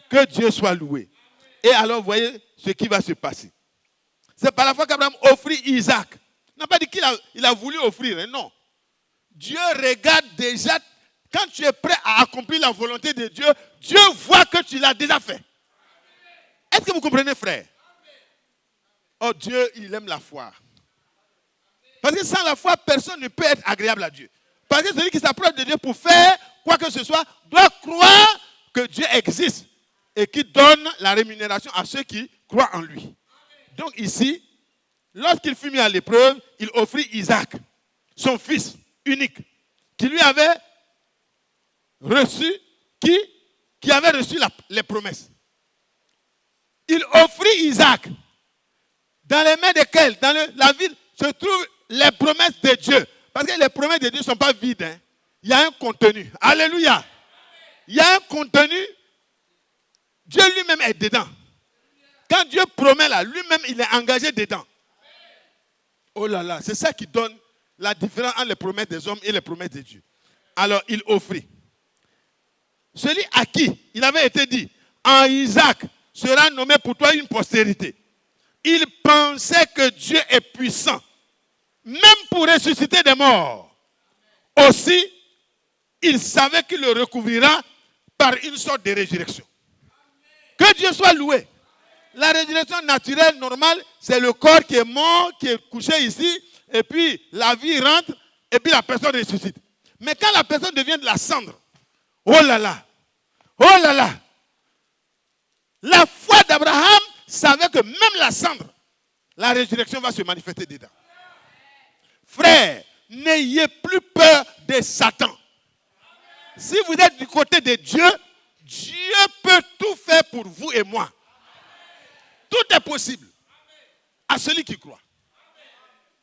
Speaker 2: Que Dieu soit loué. Et alors, vous voyez ce qui va se passer. C'est par la foi qu'Abraham offrit Isaac. Il n'a pas dit qu'il a voulu offrir. Hein, non. Dieu regarde déjà. Quand tu es prêt à accomplir la volonté de Dieu, Dieu voit que tu l'as déjà fait. Est-ce que vous comprenez, frère? Oh, Dieu, il aime la foi. Parce que sans la foi, personne ne peut être agréable à Dieu. Parce que celui qui s'approche de Dieu pour faire quoi que ce soit doit croire que Dieu existe et qui donne la rémunération à ceux qui croient en lui. Donc ici, lorsqu'il fut mis à l'épreuve, il offrit Isaac, son fils unique, qui lui avait reçu, qui avait reçu les promesses. Il offrit Isaac, dans les mains desquelles, dans la ville, se trouvent les promesses de Dieu. Parce que les promesses de Dieu ne sont pas vides. Hein. Il y a un contenu. Alléluia. Il y a un contenu. Dieu lui-même est dedans. Quand Dieu promet là, lui-même, il est engagé dedans. Oh là là, c'est ça qui donne la différence entre les promesses des hommes et les promesses de Dieu. Alors, il offrit. Celui à qui il avait été dit, en Isaac sera nommé pour toi une postérité. Il pensait que Dieu est puissant, même pour ressusciter des morts. Aussi, il savait qu'il le recouvrira par une sorte de résurrection. Que Dieu soit loué. La résurrection naturelle, normale, c'est le corps qui est mort, qui est couché ici, et puis la vie rentre, et puis la personne ressuscite. Mais quand la personne devient de la cendre, oh là là, la foi d'Abraham savait que même la cendre, la résurrection va se manifester dedans. Frère, n'ayez plus peur de Satan. Si vous êtes du côté de Dieu, Dieu peut tout faire pour vous et moi. Tout est possible à celui qui croit.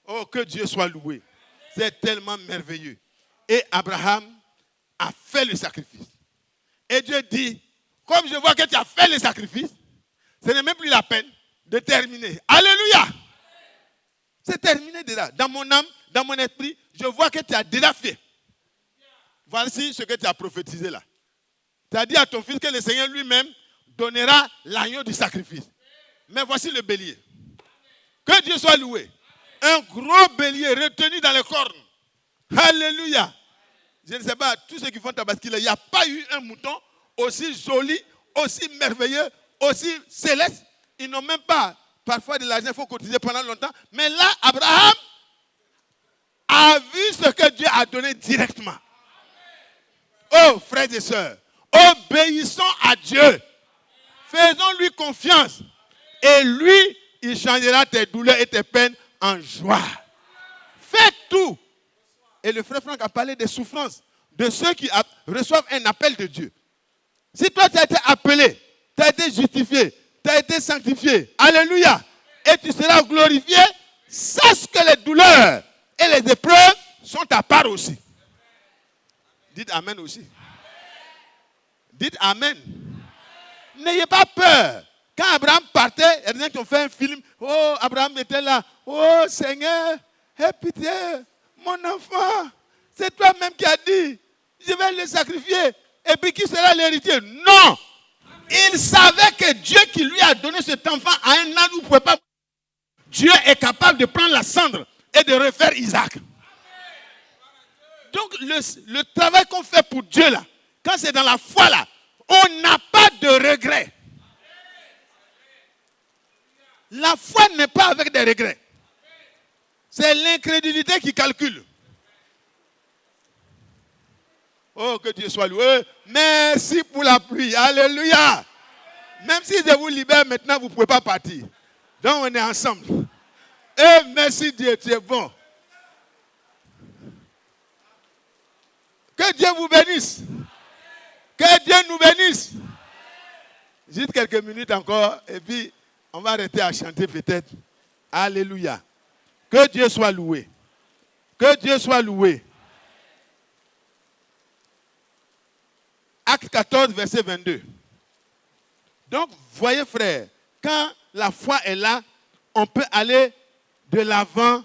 Speaker 2: Oh, que Dieu soit loué. C'est tellement merveilleux. Et Abraham a fait le sacrifice. Et Dieu dit, comme je vois que tu as fait le sacrifice, ce n'est même plus la peine de terminer. Alléluia. C'est terminé déjà. Dans mon âme, dans mon esprit, je vois que tu as déjà fait. Voici ce que tu as prophétisé là. Tu as dit à ton fils que le Seigneur lui-même donnera l'agneau du sacrifice. Mais voici le bélier. Que Dieu soit loué. Un gros bélier retenu dans les cornes. Alléluia. Je ne sais pas, tous ceux qui font Tabaskile, il n'y a pas eu un mouton aussi joli, aussi merveilleux, aussi céleste. Ils n'ont même pas, parfois de l'argent, il faut cotiser pendant longtemps. Mais là, Abraham a vu ce que Dieu a donné directement. Oh, frères et sœurs, obéissons à Dieu. Faisons-lui confiance. Et lui, il changera tes douleurs et tes peines en joie. Faites tout. Et le frère Franck a parlé des souffrances de ceux qui reçoivent un appel de Dieu. Si toi, tu as été appelé, tu as été justifié, tu as été sanctifié, alléluia, et tu seras glorifié, sache que les douleurs et les épreuves sont à part aussi. Dites Amen aussi. Dites Amen. N'ayez pas peur. Quand Abraham partait, il y a des gens qui ont fait un film. Oh, Abraham était là. Oh, Seigneur, aie pitié, mon enfant. C'est toi-même qui as dit, je vais le sacrifier. Et puis qui sera l'héritier? Non. Il savait que Dieu qui lui a donné cet enfant à un âge où il ne pouvait pas. Dieu est capable de prendre la cendre et de refaire Isaac. Donc le travail qu'on fait pour Dieu là, quand c'est dans la foi là, on n'a pas de regrets. La foi n'est pas avec des regrets. C'est l'incrédulité qui calcule. Oh, que Dieu soit loué. Merci pour la pluie. Alléluia. Même si je vous libère maintenant, vous ne pouvez pas partir. Donc on est ensemble. Et merci Dieu, tu es bon. Que Dieu vous bénisse. Que Dieu nous bénisse. Juste quelques minutes encore et puis on va arrêter à chanter peut-être. Alléluia. Que Dieu soit loué. Que Dieu soit loué. Acte 14, verset 22. Donc, voyez frère, quand la foi est là, on peut aller de l'avant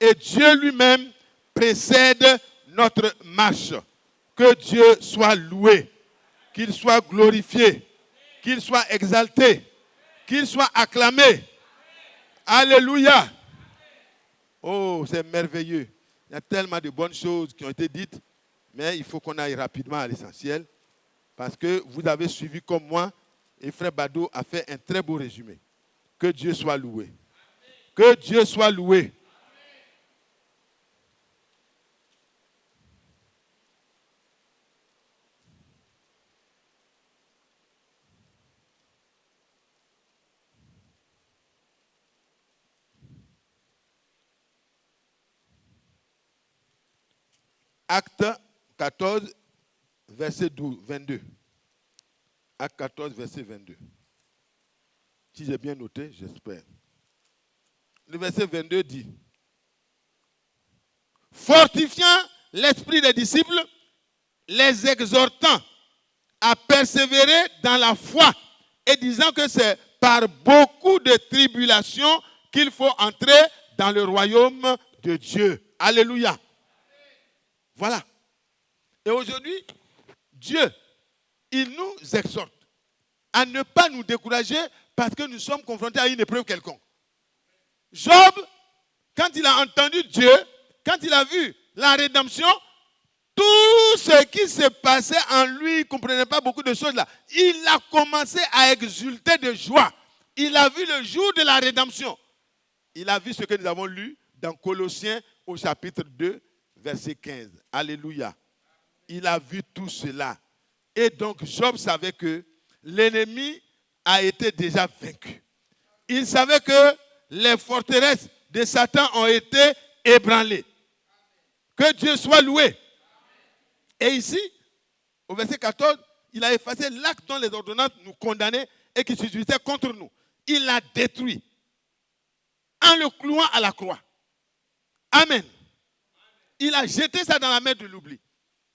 Speaker 2: et Dieu lui-même précède notre marche. Que Dieu soit loué, qu'il soit glorifié, qu'il soit exalté, qu'il soit acclamé. Alléluia. Oh, c'est merveilleux. Il y a tellement de bonnes choses qui ont été dites, mais il faut qu'on aille rapidement à l'essentiel, parce que vous avez suivi comme moi, et frère Bado a fait un très beau résumé. Que Dieu soit loué. Que Dieu soit loué. Acte 14, verset 22. Acte 14, verset 22. Si j'ai bien noté, j'espère. Le verset 22 dit, fortifiant l'esprit des disciples, les exhortant à persévérer dans la foi et disant que c'est par beaucoup de tribulations qu'il faut entrer dans le royaume de Dieu. Alléluia. Voilà. Et aujourd'hui, Dieu, il nous exhorte à ne pas nous décourager parce que nous sommes confrontés à une épreuve quelconque. Job, quand il a entendu Dieu, quand il a vu la rédemption, tout ce qui se passait en lui, il ne comprenait pas beaucoup de choses là. Il a commencé à exulter de joie. Il a vu le jour de la rédemption. Il a vu ce que nous avons lu dans Colossiens au chapitre 2, verset 15. Alléluia. Il a vu tout cela. Et donc Job savait que l'ennemi a été déjà vaincu. Il savait que les forteresses de Satan ont été ébranlées. Que Dieu soit loué. Et ici, au verset 14, il a effacé l'acte dont les ordonnances nous condamnaient et qui s'utilisaient contre nous. Il l'a détruit en le clouant à la croix. Amen. Il a jeté ça dans la mer de l'oubli.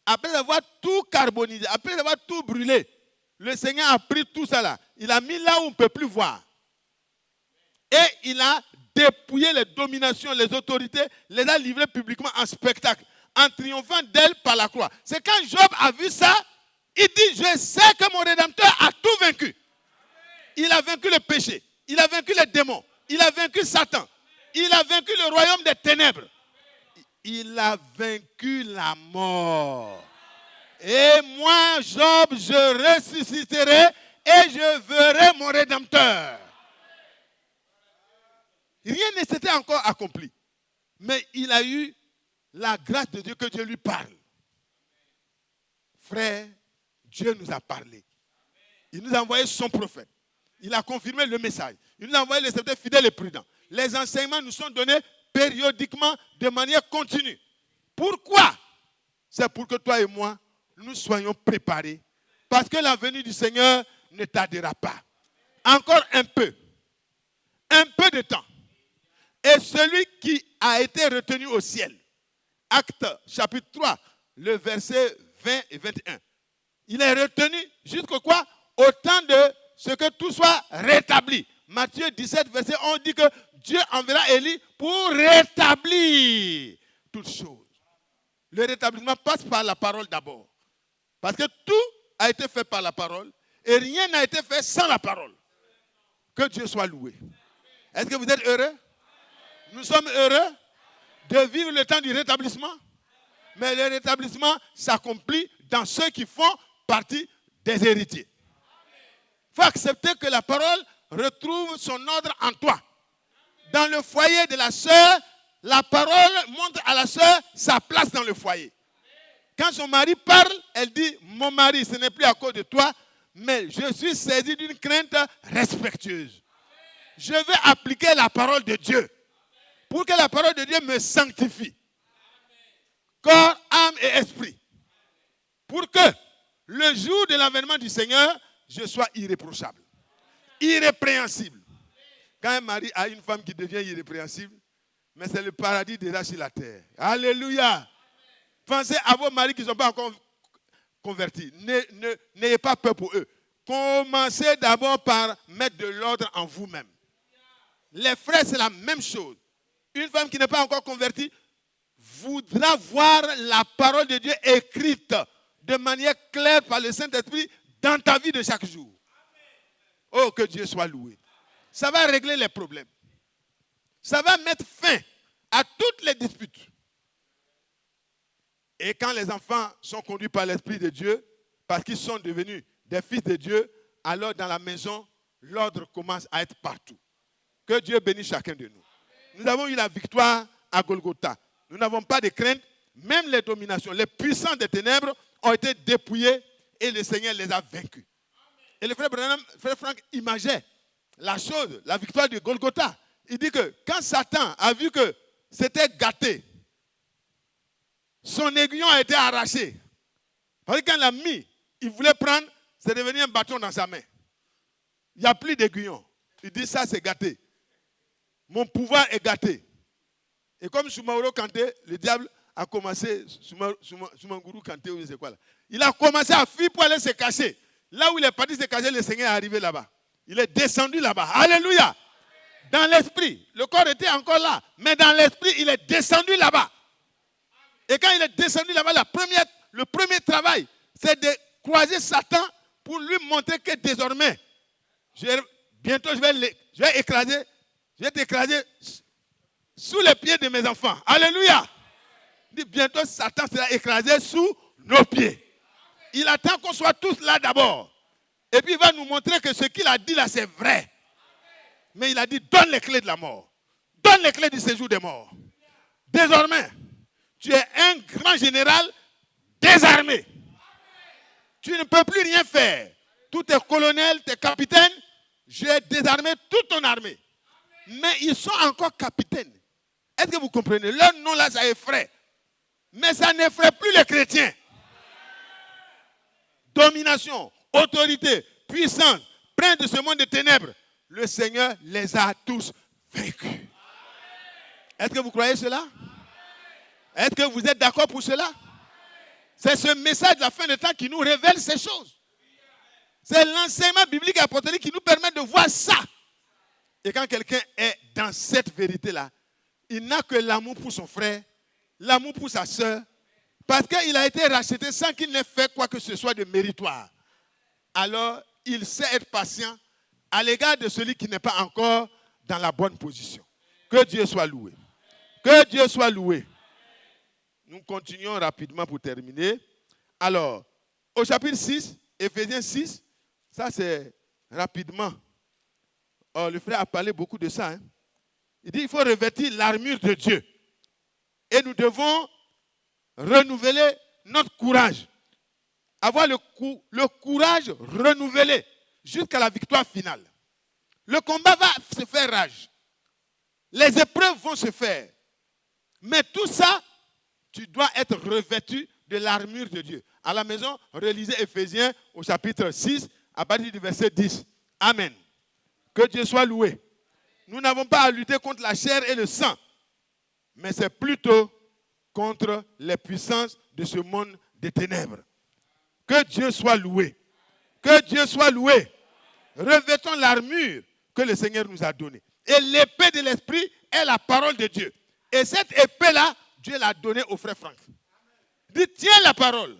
Speaker 2: Après avoir tout carbonisé, après avoir tout brûlé, le Seigneur a pris tout ça là. Il a mis là où on ne peut plus voir. Et il a dépouillé les dominations, les autorités, les a livrées publiquement en spectacle, en triomphant d'elles par la croix. C'est quand Job a vu ça, il dit, je sais que mon Rédempteur a tout vaincu. Il a vaincu le péché, il a vaincu les démons, il a vaincu Satan, il a vaincu le royaume des ténèbres. Il a vaincu la mort. Et moi, Job, je ressusciterai et je verrai mon Rédempteur. Rien ne s'était encore accompli. Mais il a eu la grâce de Dieu, que Dieu lui parle. Frère, Dieu nous a parlé. Il nous a envoyé son prophète. Il a confirmé le message. Il nous a envoyé les serviteurs fidèles et prudents. Les enseignements nous sont donnés périodiquement, de manière continue. Pourquoi? C'est pour que toi et moi, nous soyons préparés. Parce que la venue du Seigneur ne tardera pas. Encore un peu de temps. Et celui qui a été retenu au ciel, Acte chapitre 3, le verset 20 et 21. Il est retenu jusqu'au quoi? Au temps de ce que tout soit rétabli. Matthieu 17, verset 11 dit que Dieu enverra Élie pour rétablir toutes choses. Le rétablissement passe par la parole d'abord. Parce que tout a été fait par la parole et rien n'a été fait sans la parole. Que Dieu soit loué. Est-ce que vous êtes heureux? Nous sommes heureux de vivre le temps du rétablissement. Mais le rétablissement s'accomplit dans ceux qui font partie des héritiers. Il faut accepter que la parole retrouve son ordre en toi. Dans le foyer de la sœur, la parole montre à la sœur sa place dans le foyer. Quand son mari parle, elle dit, mon mari, ce n'est plus à cause de toi, mais je suis saisi d'une crainte respectueuse. Je vais appliquer la parole de Dieu pour que la parole de Dieu me sanctifie. Corps, âme et esprit. Pour que le jour de l'avènement du Seigneur, je sois irréprochable, irrépréhensible. Quand un mari a une femme qui devient irrépréhensible, mais c'est le paradis déjà sur la terre. Alléluia. Pensez à vos maris qui ne sont pas encore convertis. N'ayez pas peur pour eux. Commencez d'abord par mettre de l'ordre en vous-même. Les frères, c'est la même chose. Une femme qui n'est pas encore convertie voudra voir la parole de Dieu écrite de manière claire par le Saint-Esprit dans ta vie de chaque jour. Oh, que Dieu soit loué. Ça va régler les problèmes. Ça va mettre fin à toutes les disputes. Et quand les enfants sont conduits par l'Esprit de Dieu, parce qu'ils sont devenus des fils de Dieu, alors dans la maison, l'ordre commence à être partout. Que Dieu bénisse chacun de nous. Nous avons eu la victoire à Golgotha. Nous n'avons pas de crainte. Même les dominations, les puissants des ténèbres ont été dépouillés et le Seigneur les a vaincus. Et le frère Franck imaginait la chose, la victoire de Golgotha. Il dit que quand Satan a vu que c'était gâté, son aiguillon a été arraché. Parce que quand il l'a mis, il voulait prendre, c'est devenu un bâton dans sa main. Il n'y a plus d'aiguillon. Il dit ça c'est gâté. Mon pouvoir est gâté. Et comme Soumaoro Kanté, le diable a commencé, Soumanguru Kanté, ou je sais quoi là. Il a commencé à fuir pour aller se cacher. Là où il est parti se cacher, le Seigneur est arrivé là-bas. Il est descendu là-bas. Alléluia. Dans l'esprit, le corps était encore là, mais dans l'esprit, il est descendu là-bas. Et quand il est descendu là-bas, le premier travail, c'est de croiser Satan pour lui montrer que désormais, bientôt je vais t'écraser sous les pieds de mes enfants. Alléluia. Il dit, bientôt Satan sera écrasé sous nos pieds. Il attend qu'on soit tous là d'abord. Et puis il va nous montrer que ce qu'il a dit là, c'est vrai. Mais il a dit, donne les clés de la mort. Donne les clés du séjour des morts. Désormais, tu es un grand général désarmé. Tu ne peux plus rien faire. Tous tes colonels, tes capitaines, j'ai désarmé toute ton armée. Mais ils sont encore capitaines. Est-ce que vous comprenez? Leur nom là, ça effraie. Mais ça n'effraie plus les chrétiens. Domination, autorité, puissance, prince de ce monde de ténèbres. Le Seigneur les a tous vaincus. Est-ce que vous croyez cela? Est-ce que vous êtes d'accord pour cela? C'est ce message de la fin des temps qui nous révèle ces choses. C'est l'enseignement biblique et apostolique qui nous permet de voir ça. Et quand quelqu'un est dans cette vérité-là, il n'a que l'amour pour son frère, l'amour pour sa soeur, parce qu'il a été racheté sans qu'il n'ait fait quoi que ce soit de méritoire. Alors, il sait être patient à l'égard de celui qui n'est pas encore dans la bonne position. Que Dieu soit loué. Que Dieu soit loué. Nous continuons rapidement pour terminer. Alors, au chapitre 6, Éphésiens 6, ça c'est rapidement. Oh, le frère a parlé beaucoup de ça. Il dit qu'il faut revêtir l'armure de Dieu. Et nous devons renouveler notre courage. Avoir le courage renouvelé jusqu'à la victoire finale. Le combat va se faire rage. Les épreuves vont se faire. Mais tout ça, tu dois être revêtu de l'armure de Dieu. À la maison, relisez Éphésiens au chapitre 6, à partir du verset 10. Amen. Que Dieu soit loué. Nous n'avons pas à lutter contre la chair et le sang, mais c'est plutôt contre les puissances de ce monde des ténèbres. Que Dieu soit loué. Que Dieu soit loué. Revêtons l'armure que le Seigneur nous a donnée. Et l'épée de l'esprit est la parole de Dieu. Et cette épée-là, Dieu l'a donnée au frère Franck. Il dit, tiens la parole.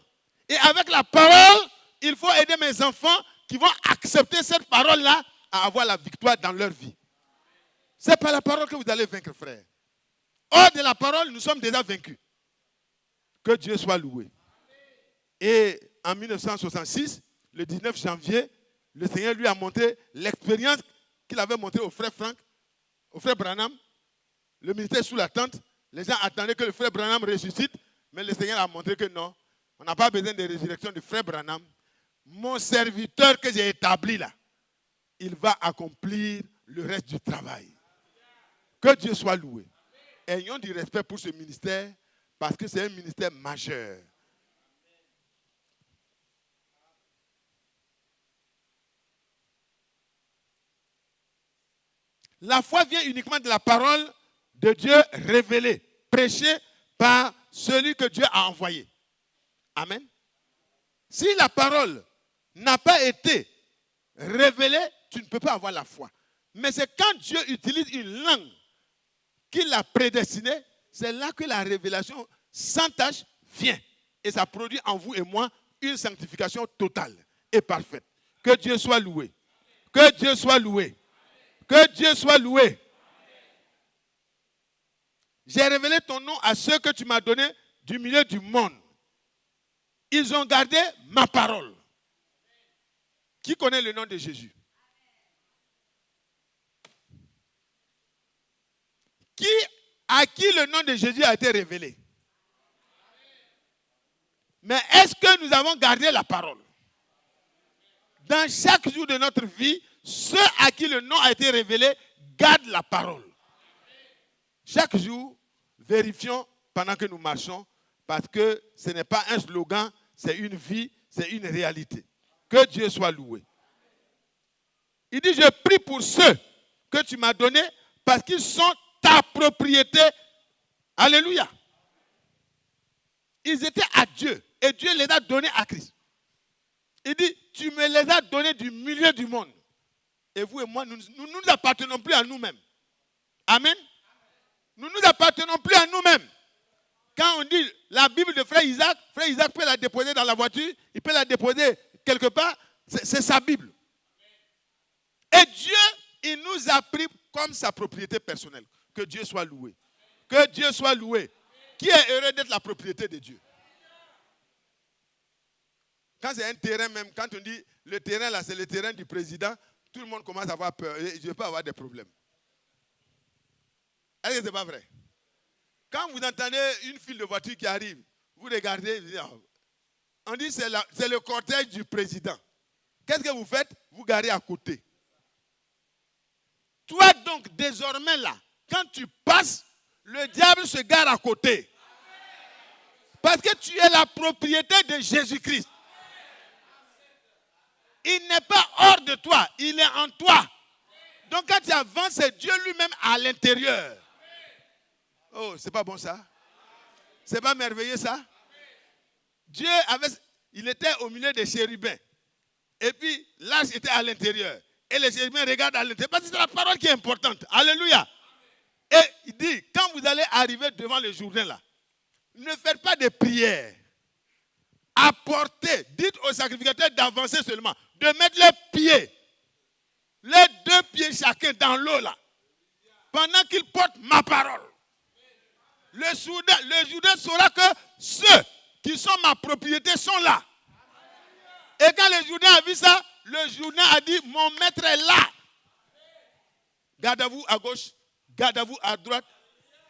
Speaker 2: Et avec la parole, il faut aider mes enfants qui vont accepter cette parole-là à avoir la victoire dans leur vie. C'est par la parole que vous allez vaincre, frère. Hors de la parole, nous sommes déjà vaincus. Que Dieu soit loué. Et en 1966, le 19 janvier, le Seigneur lui a montré l'expérience qu'il avait montrée au frère Franck, au frère Branham. Le ministère sous la tente. Les gens attendaient que le frère Branham ressuscite, mais le Seigneur a montré que non, on n'a pas besoin de résurrection du frère Branham. Mon serviteur que j'ai établi là, il va accomplir le reste du travail. Que Dieu soit loué. Ayons du respect pour ce ministère parce que c'est un ministère majeur. La foi vient uniquement de la parole de Dieu révélée, prêchée par celui que Dieu a envoyé. Amen. Si la parole n'a pas été révélée, tu ne peux pas avoir la foi. Mais c'est quand Dieu utilise une langue qu'il a prédestinée, c'est là que la révélation sans tâche vient. Et ça produit en vous et moi une sanctification totale et parfaite. Que Dieu soit loué. Que Dieu soit loué. Que Dieu soit loué. J'ai révélé ton nom à ceux que tu m'as donnés du milieu du monde. Ils ont gardé ma parole. Qui connaît le nom de Jésus? À qui le nom de Jésus a été révélé? Mais est-ce que nous avons gardé la parole? Dans chaque jour de notre vie, ceux à qui le nom a été révélé gardent la parole. Chaque jour, vérifions pendant que nous marchons, Parce que ce n'est pas un slogan, c'est une vie, c'est une réalité. Que Dieu soit loué. Il dit, je prie pour ceux que tu m'as donnés parce qu'ils sont ta propriété. Alléluia. Ils étaient à Dieu et Dieu les a donnés à Christ. Il dit, tu me les as donnés du milieu du monde. Et vous et moi, nous ne appartenons plus à nous-mêmes. Amen. Nous ne nous appartenons plus à nous-mêmes. Quand on dit la Bible de Frère Isaac peut la déposer dans la voiture, il peut la déposer quelque part, c'est sa Bible. Et Dieu, il nous a pris comme sa propriété personnelle. Que Dieu soit loué. Que Dieu soit loué. Qui est heureux d'être la propriété de Dieu? Quand c'est un terrain même, quand on dit le terrain là, c'est le terrain du président, tout le monde commence à avoir peur. Je peux avoir des problèmes. Est-ce que ce n'est pas vrai? Quand vous entendez une file de voitures qui arrive, vous regardez, vous dites, on dit c'est le cortège du président. Qu'est-ce que vous faites? Vous garez à côté. Toi donc, désormais là, quand tu passes, le diable se gare à côté. Parce que tu es la propriété de Jésus-Christ. Il n'est pas hors de toi, il est en toi. Donc quand tu avances, c'est Dieu lui-même à l'intérieur. Oh, c'est pas bon ça? C'est pas merveilleux ça? Dieu il était au milieu des chérubins. Et puis l'ange était à l'intérieur. Et les chérubins regardent à l'intérieur. Parce que c'est la parole qui est importante. Alléluia. Et il dit, quand vous allez arriver devant le Jourdain là, ne faites pas de prières. Apportez, dites au sacrificateur d'avancer seulement, de mettre les 2 pieds chacun dans l'eau là, pendant qu'il porte ma parole. Le Jourdain saura que ceux qui sont ma propriété sont là. Et quand le Jourdain a vu ça, le Jourdain a dit, mon maître est là. Gardez-vous à gauche, gardez-vous à droite,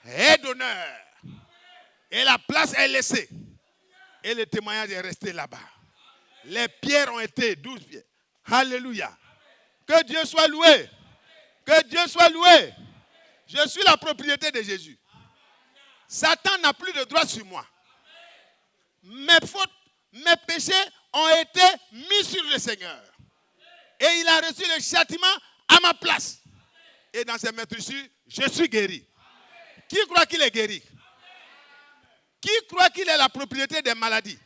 Speaker 2: aie d'honneur. Et la place est laissée. Et le témoignage est resté là-bas. Les pierres ont été 12 pierres. Alléluia. Que Dieu soit loué. Que Dieu soit loué. Je suis la propriété de Jésus. Satan n'a plus de droit sur moi. Mes fautes, mes péchés ont été mis sur le Seigneur. Et il a reçu le châtiment à ma place. Et dans ces maîtresses, je suis guéri. Qui croit qu'il est guéri? Qui croit qu'il est la propriété des maladies?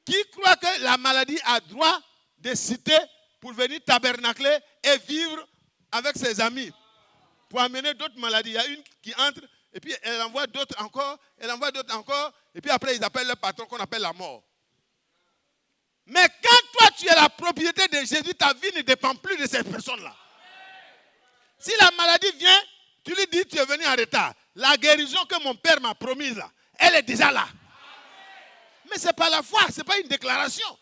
Speaker 2: Qui croit que la maladie a droit de citer pour venir tabernacler et vivre avec ses amis pour amener d'autres maladies? Il y a une qui entre et puis elle envoie d'autres encore, et puis après ils appellent le patron qu'on appelle la mort. Mais quand toi tu es la propriété de Jésus, ta vie ne dépend plus de ces personnes-là. Si la maladie vient, tu lui dis tu es venu en retard. La guérison que mon père m'a promise là, elle est déjà là. Mais ce n'est pas la foi, ce n'est pas une déclaration.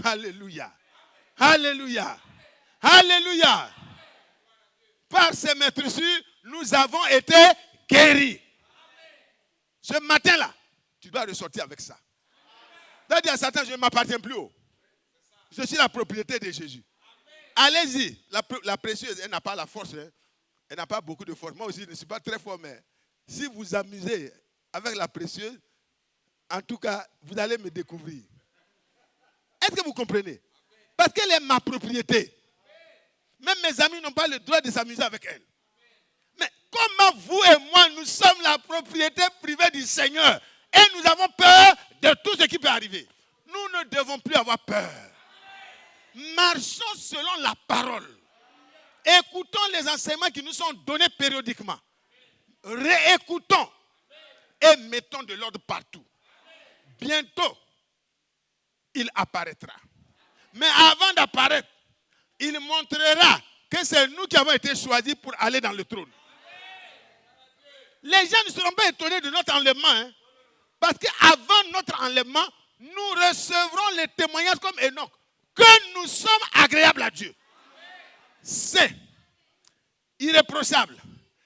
Speaker 2: Alléluia. Alléluia. Alléluia. Par ces maîtresses, nous avons été guéris. Ce matin-là, tu dois ressortir avec ça. Tu dois dire à Satan, je ne m'appartiens plus. Je suis la propriété de Jésus. Allez-y. La précieuse, elle n'a pas la force. Hein. Elle n'a pas beaucoup de force. Moi aussi, je ne suis pas très fort, mais si vous amusez avec la précieuse, en tout cas, vous allez me découvrir. Est-ce que vous comprenez? Parce qu'elle est ma propriété. Même mes amis n'ont pas le droit de s'amuser avec elle. Mais comment vous et moi, nous sommes la propriété privée du Seigneur et nous avons peur de tout ce qui peut arriver. Nous ne devons plus avoir peur. Marchons selon la parole. Écoutons les enseignements qui nous sont donnés périodiquement. Réécoutons et mettons de l'ordre partout. Bientôt, il apparaîtra. Mais avant d'apparaître, il montrera que c'est nous qui avons été choisis pour aller dans le trône. Les gens ne seront pas étonnés de notre enlèvement. Hein, parce qu'avant notre enlèvement, nous recevrons les témoignages comme Enoch que nous sommes agréables à Dieu. C'est irréprochable,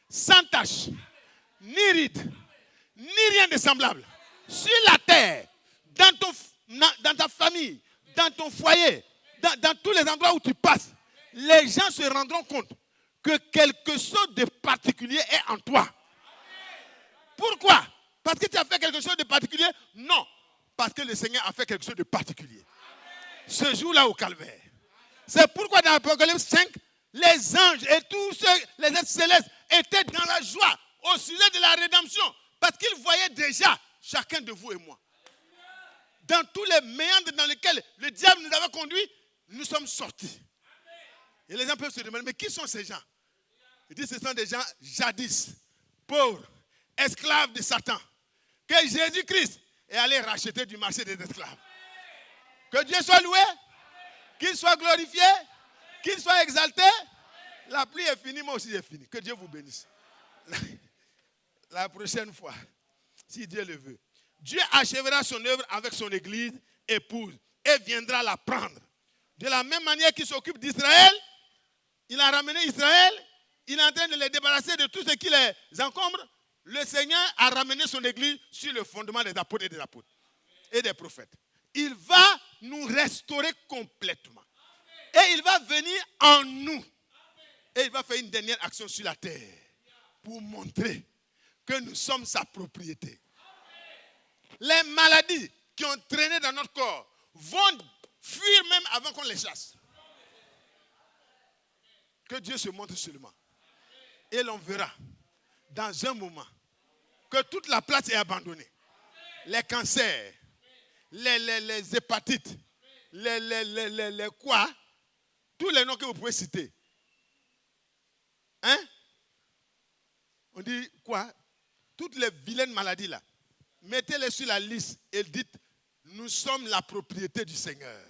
Speaker 2: sans tache, ni ride, ni rien de semblable. Sur la terre, dans ta famille, dans ton foyer, dans tous les endroits où tu passes, les gens se rendront compte que quelque chose de particulier est en toi. Pourquoi? Parce que tu as fait quelque chose de particulier? Non. Parce que le Seigneur a fait quelque chose de particulier. Ce jour-là au calvaire. C'est pourquoi dans Apocalypse 5, les anges et tous ceux, les êtres célestes étaient dans la joie au sujet de la rédemption. Parce qu'ils voyaient déjà chacun de vous et moi. Dans tous les méandres dans lesquels le diable nous avait conduits, nous sommes sortis. Et les gens peuvent se demander, mais qui sont ces gens? Ils disent, ce sont des gens jadis, pauvres, esclaves de Satan. Que Jésus-Christ est allé racheter du marché des esclaves. Que Dieu soit loué, qu'il soit glorifié, qu'il soit exalté. La pluie est finie, moi aussi j'ai fini. Que Dieu vous bénisse. La prochaine fois, si Dieu le veut, Dieu achèvera son œuvre avec son église épouse et viendra la prendre. De la même manière qu'il s'occupe d'Israël, il a ramené Israël, il est en train de les débarrasser de tout ce qui les encombre. Le Seigneur a ramené son église sur le fondement des apôtres et des prophètes. Il va nous restaurer complètement. Et il va venir en nous. Et il va faire une dernière action sur la terre pour montrer que nous sommes sa propriété. Les maladies qui ont traîné dans notre corps vont fuir même avant qu'on les chasse. Que Dieu se montre seulement. Et l'on verra dans un moment que toute la place est abandonnée. Les cancers, les hépatites, les quoi, tous les noms que vous pouvez citer. Hein? On dit quoi? Toutes les vilaines maladies là. Mettez-les sur la liste et dites, nous sommes la propriété du Seigneur.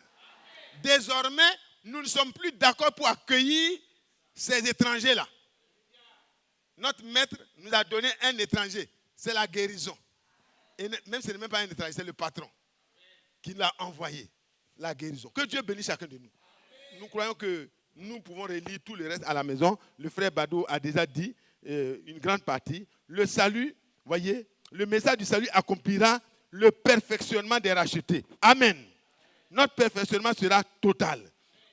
Speaker 2: Désormais, nous ne sommes plus d'accord pour accueillir ces étrangers-là. Notre maître nous a donné un étranger. C'est la guérison. Et même ce n'est même pas un étranger, c'est le patron qui l'a envoyé. La guérison. Que Dieu bénisse chacun de nous. Nous croyons que nous pouvons relire tout le reste à la maison. Le frère Bado a déjà dit une grande partie. Le salut, voyez, le message du salut accomplira le perfectionnement des rachetés. Amen. Notre perfectionnement sera total.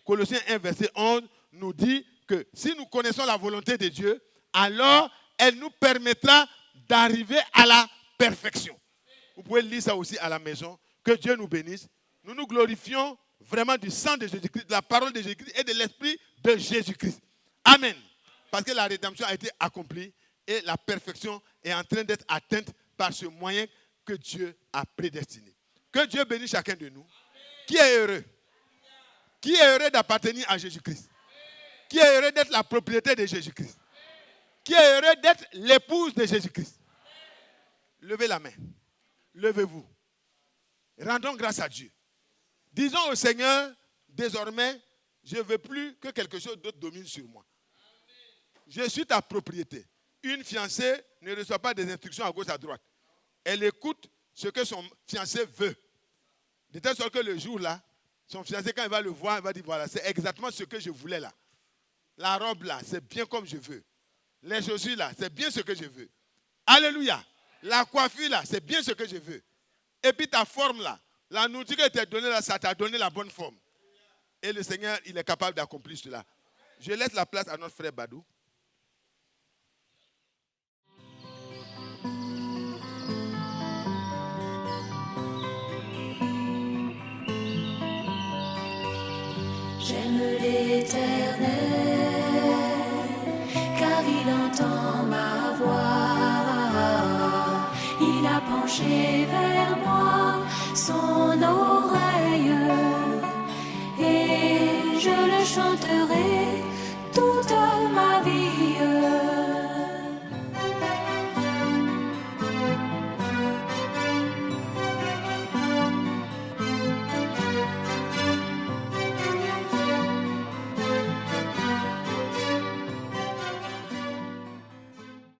Speaker 2: Colossiens 1, verset 11 nous dit que si nous connaissons la volonté de Dieu, alors elle nous permettra d'arriver à la perfection. Vous pouvez lire ça aussi à la maison. Que Dieu nous bénisse. Nous nous glorifions vraiment du sang de Jésus-Christ, de la parole de Jésus-Christ et de l'esprit de Jésus-Christ. Amen. Parce que la rédemption a été accomplie et la perfection est en train d'être atteinte par ce moyen que Dieu a prédestiné. Que Dieu bénisse chacun de nous. Qui est heureux? Qui est heureux d'appartenir à Jésus-Christ? Qui est heureux d'être la propriété de Jésus-Christ? Qui est heureux d'être l'épouse de Jésus-Christ? Levez la main. Levez-vous. Rendons grâce à Dieu. Disons au Seigneur, désormais, je ne veux plus que quelque chose d'autre domine sur moi. Je suis ta propriété. Une fiancée ne reçoit pas des instructions à gauche, à droite. Elle écoute ce que son fiancé veut. De telle sorte que le jour-là, son fiancé, quand il va le voir, il va dire, voilà, c'est exactement ce que je voulais là. La robe là, c'est bien comme je veux. Les chaussures là, c'est bien ce que je veux. Alléluia. La coiffure là, c'est bien ce que je veux. Et puis ta forme là, la nourriture que t'a donnée là, ça t'a donné la bonne forme. Et le Seigneur, il est capable d'accomplir cela. Je laisse la place à notre frère Badou.
Speaker 1: J'aime l'Éternel, car il entend ma voix. Il a penché vers moi.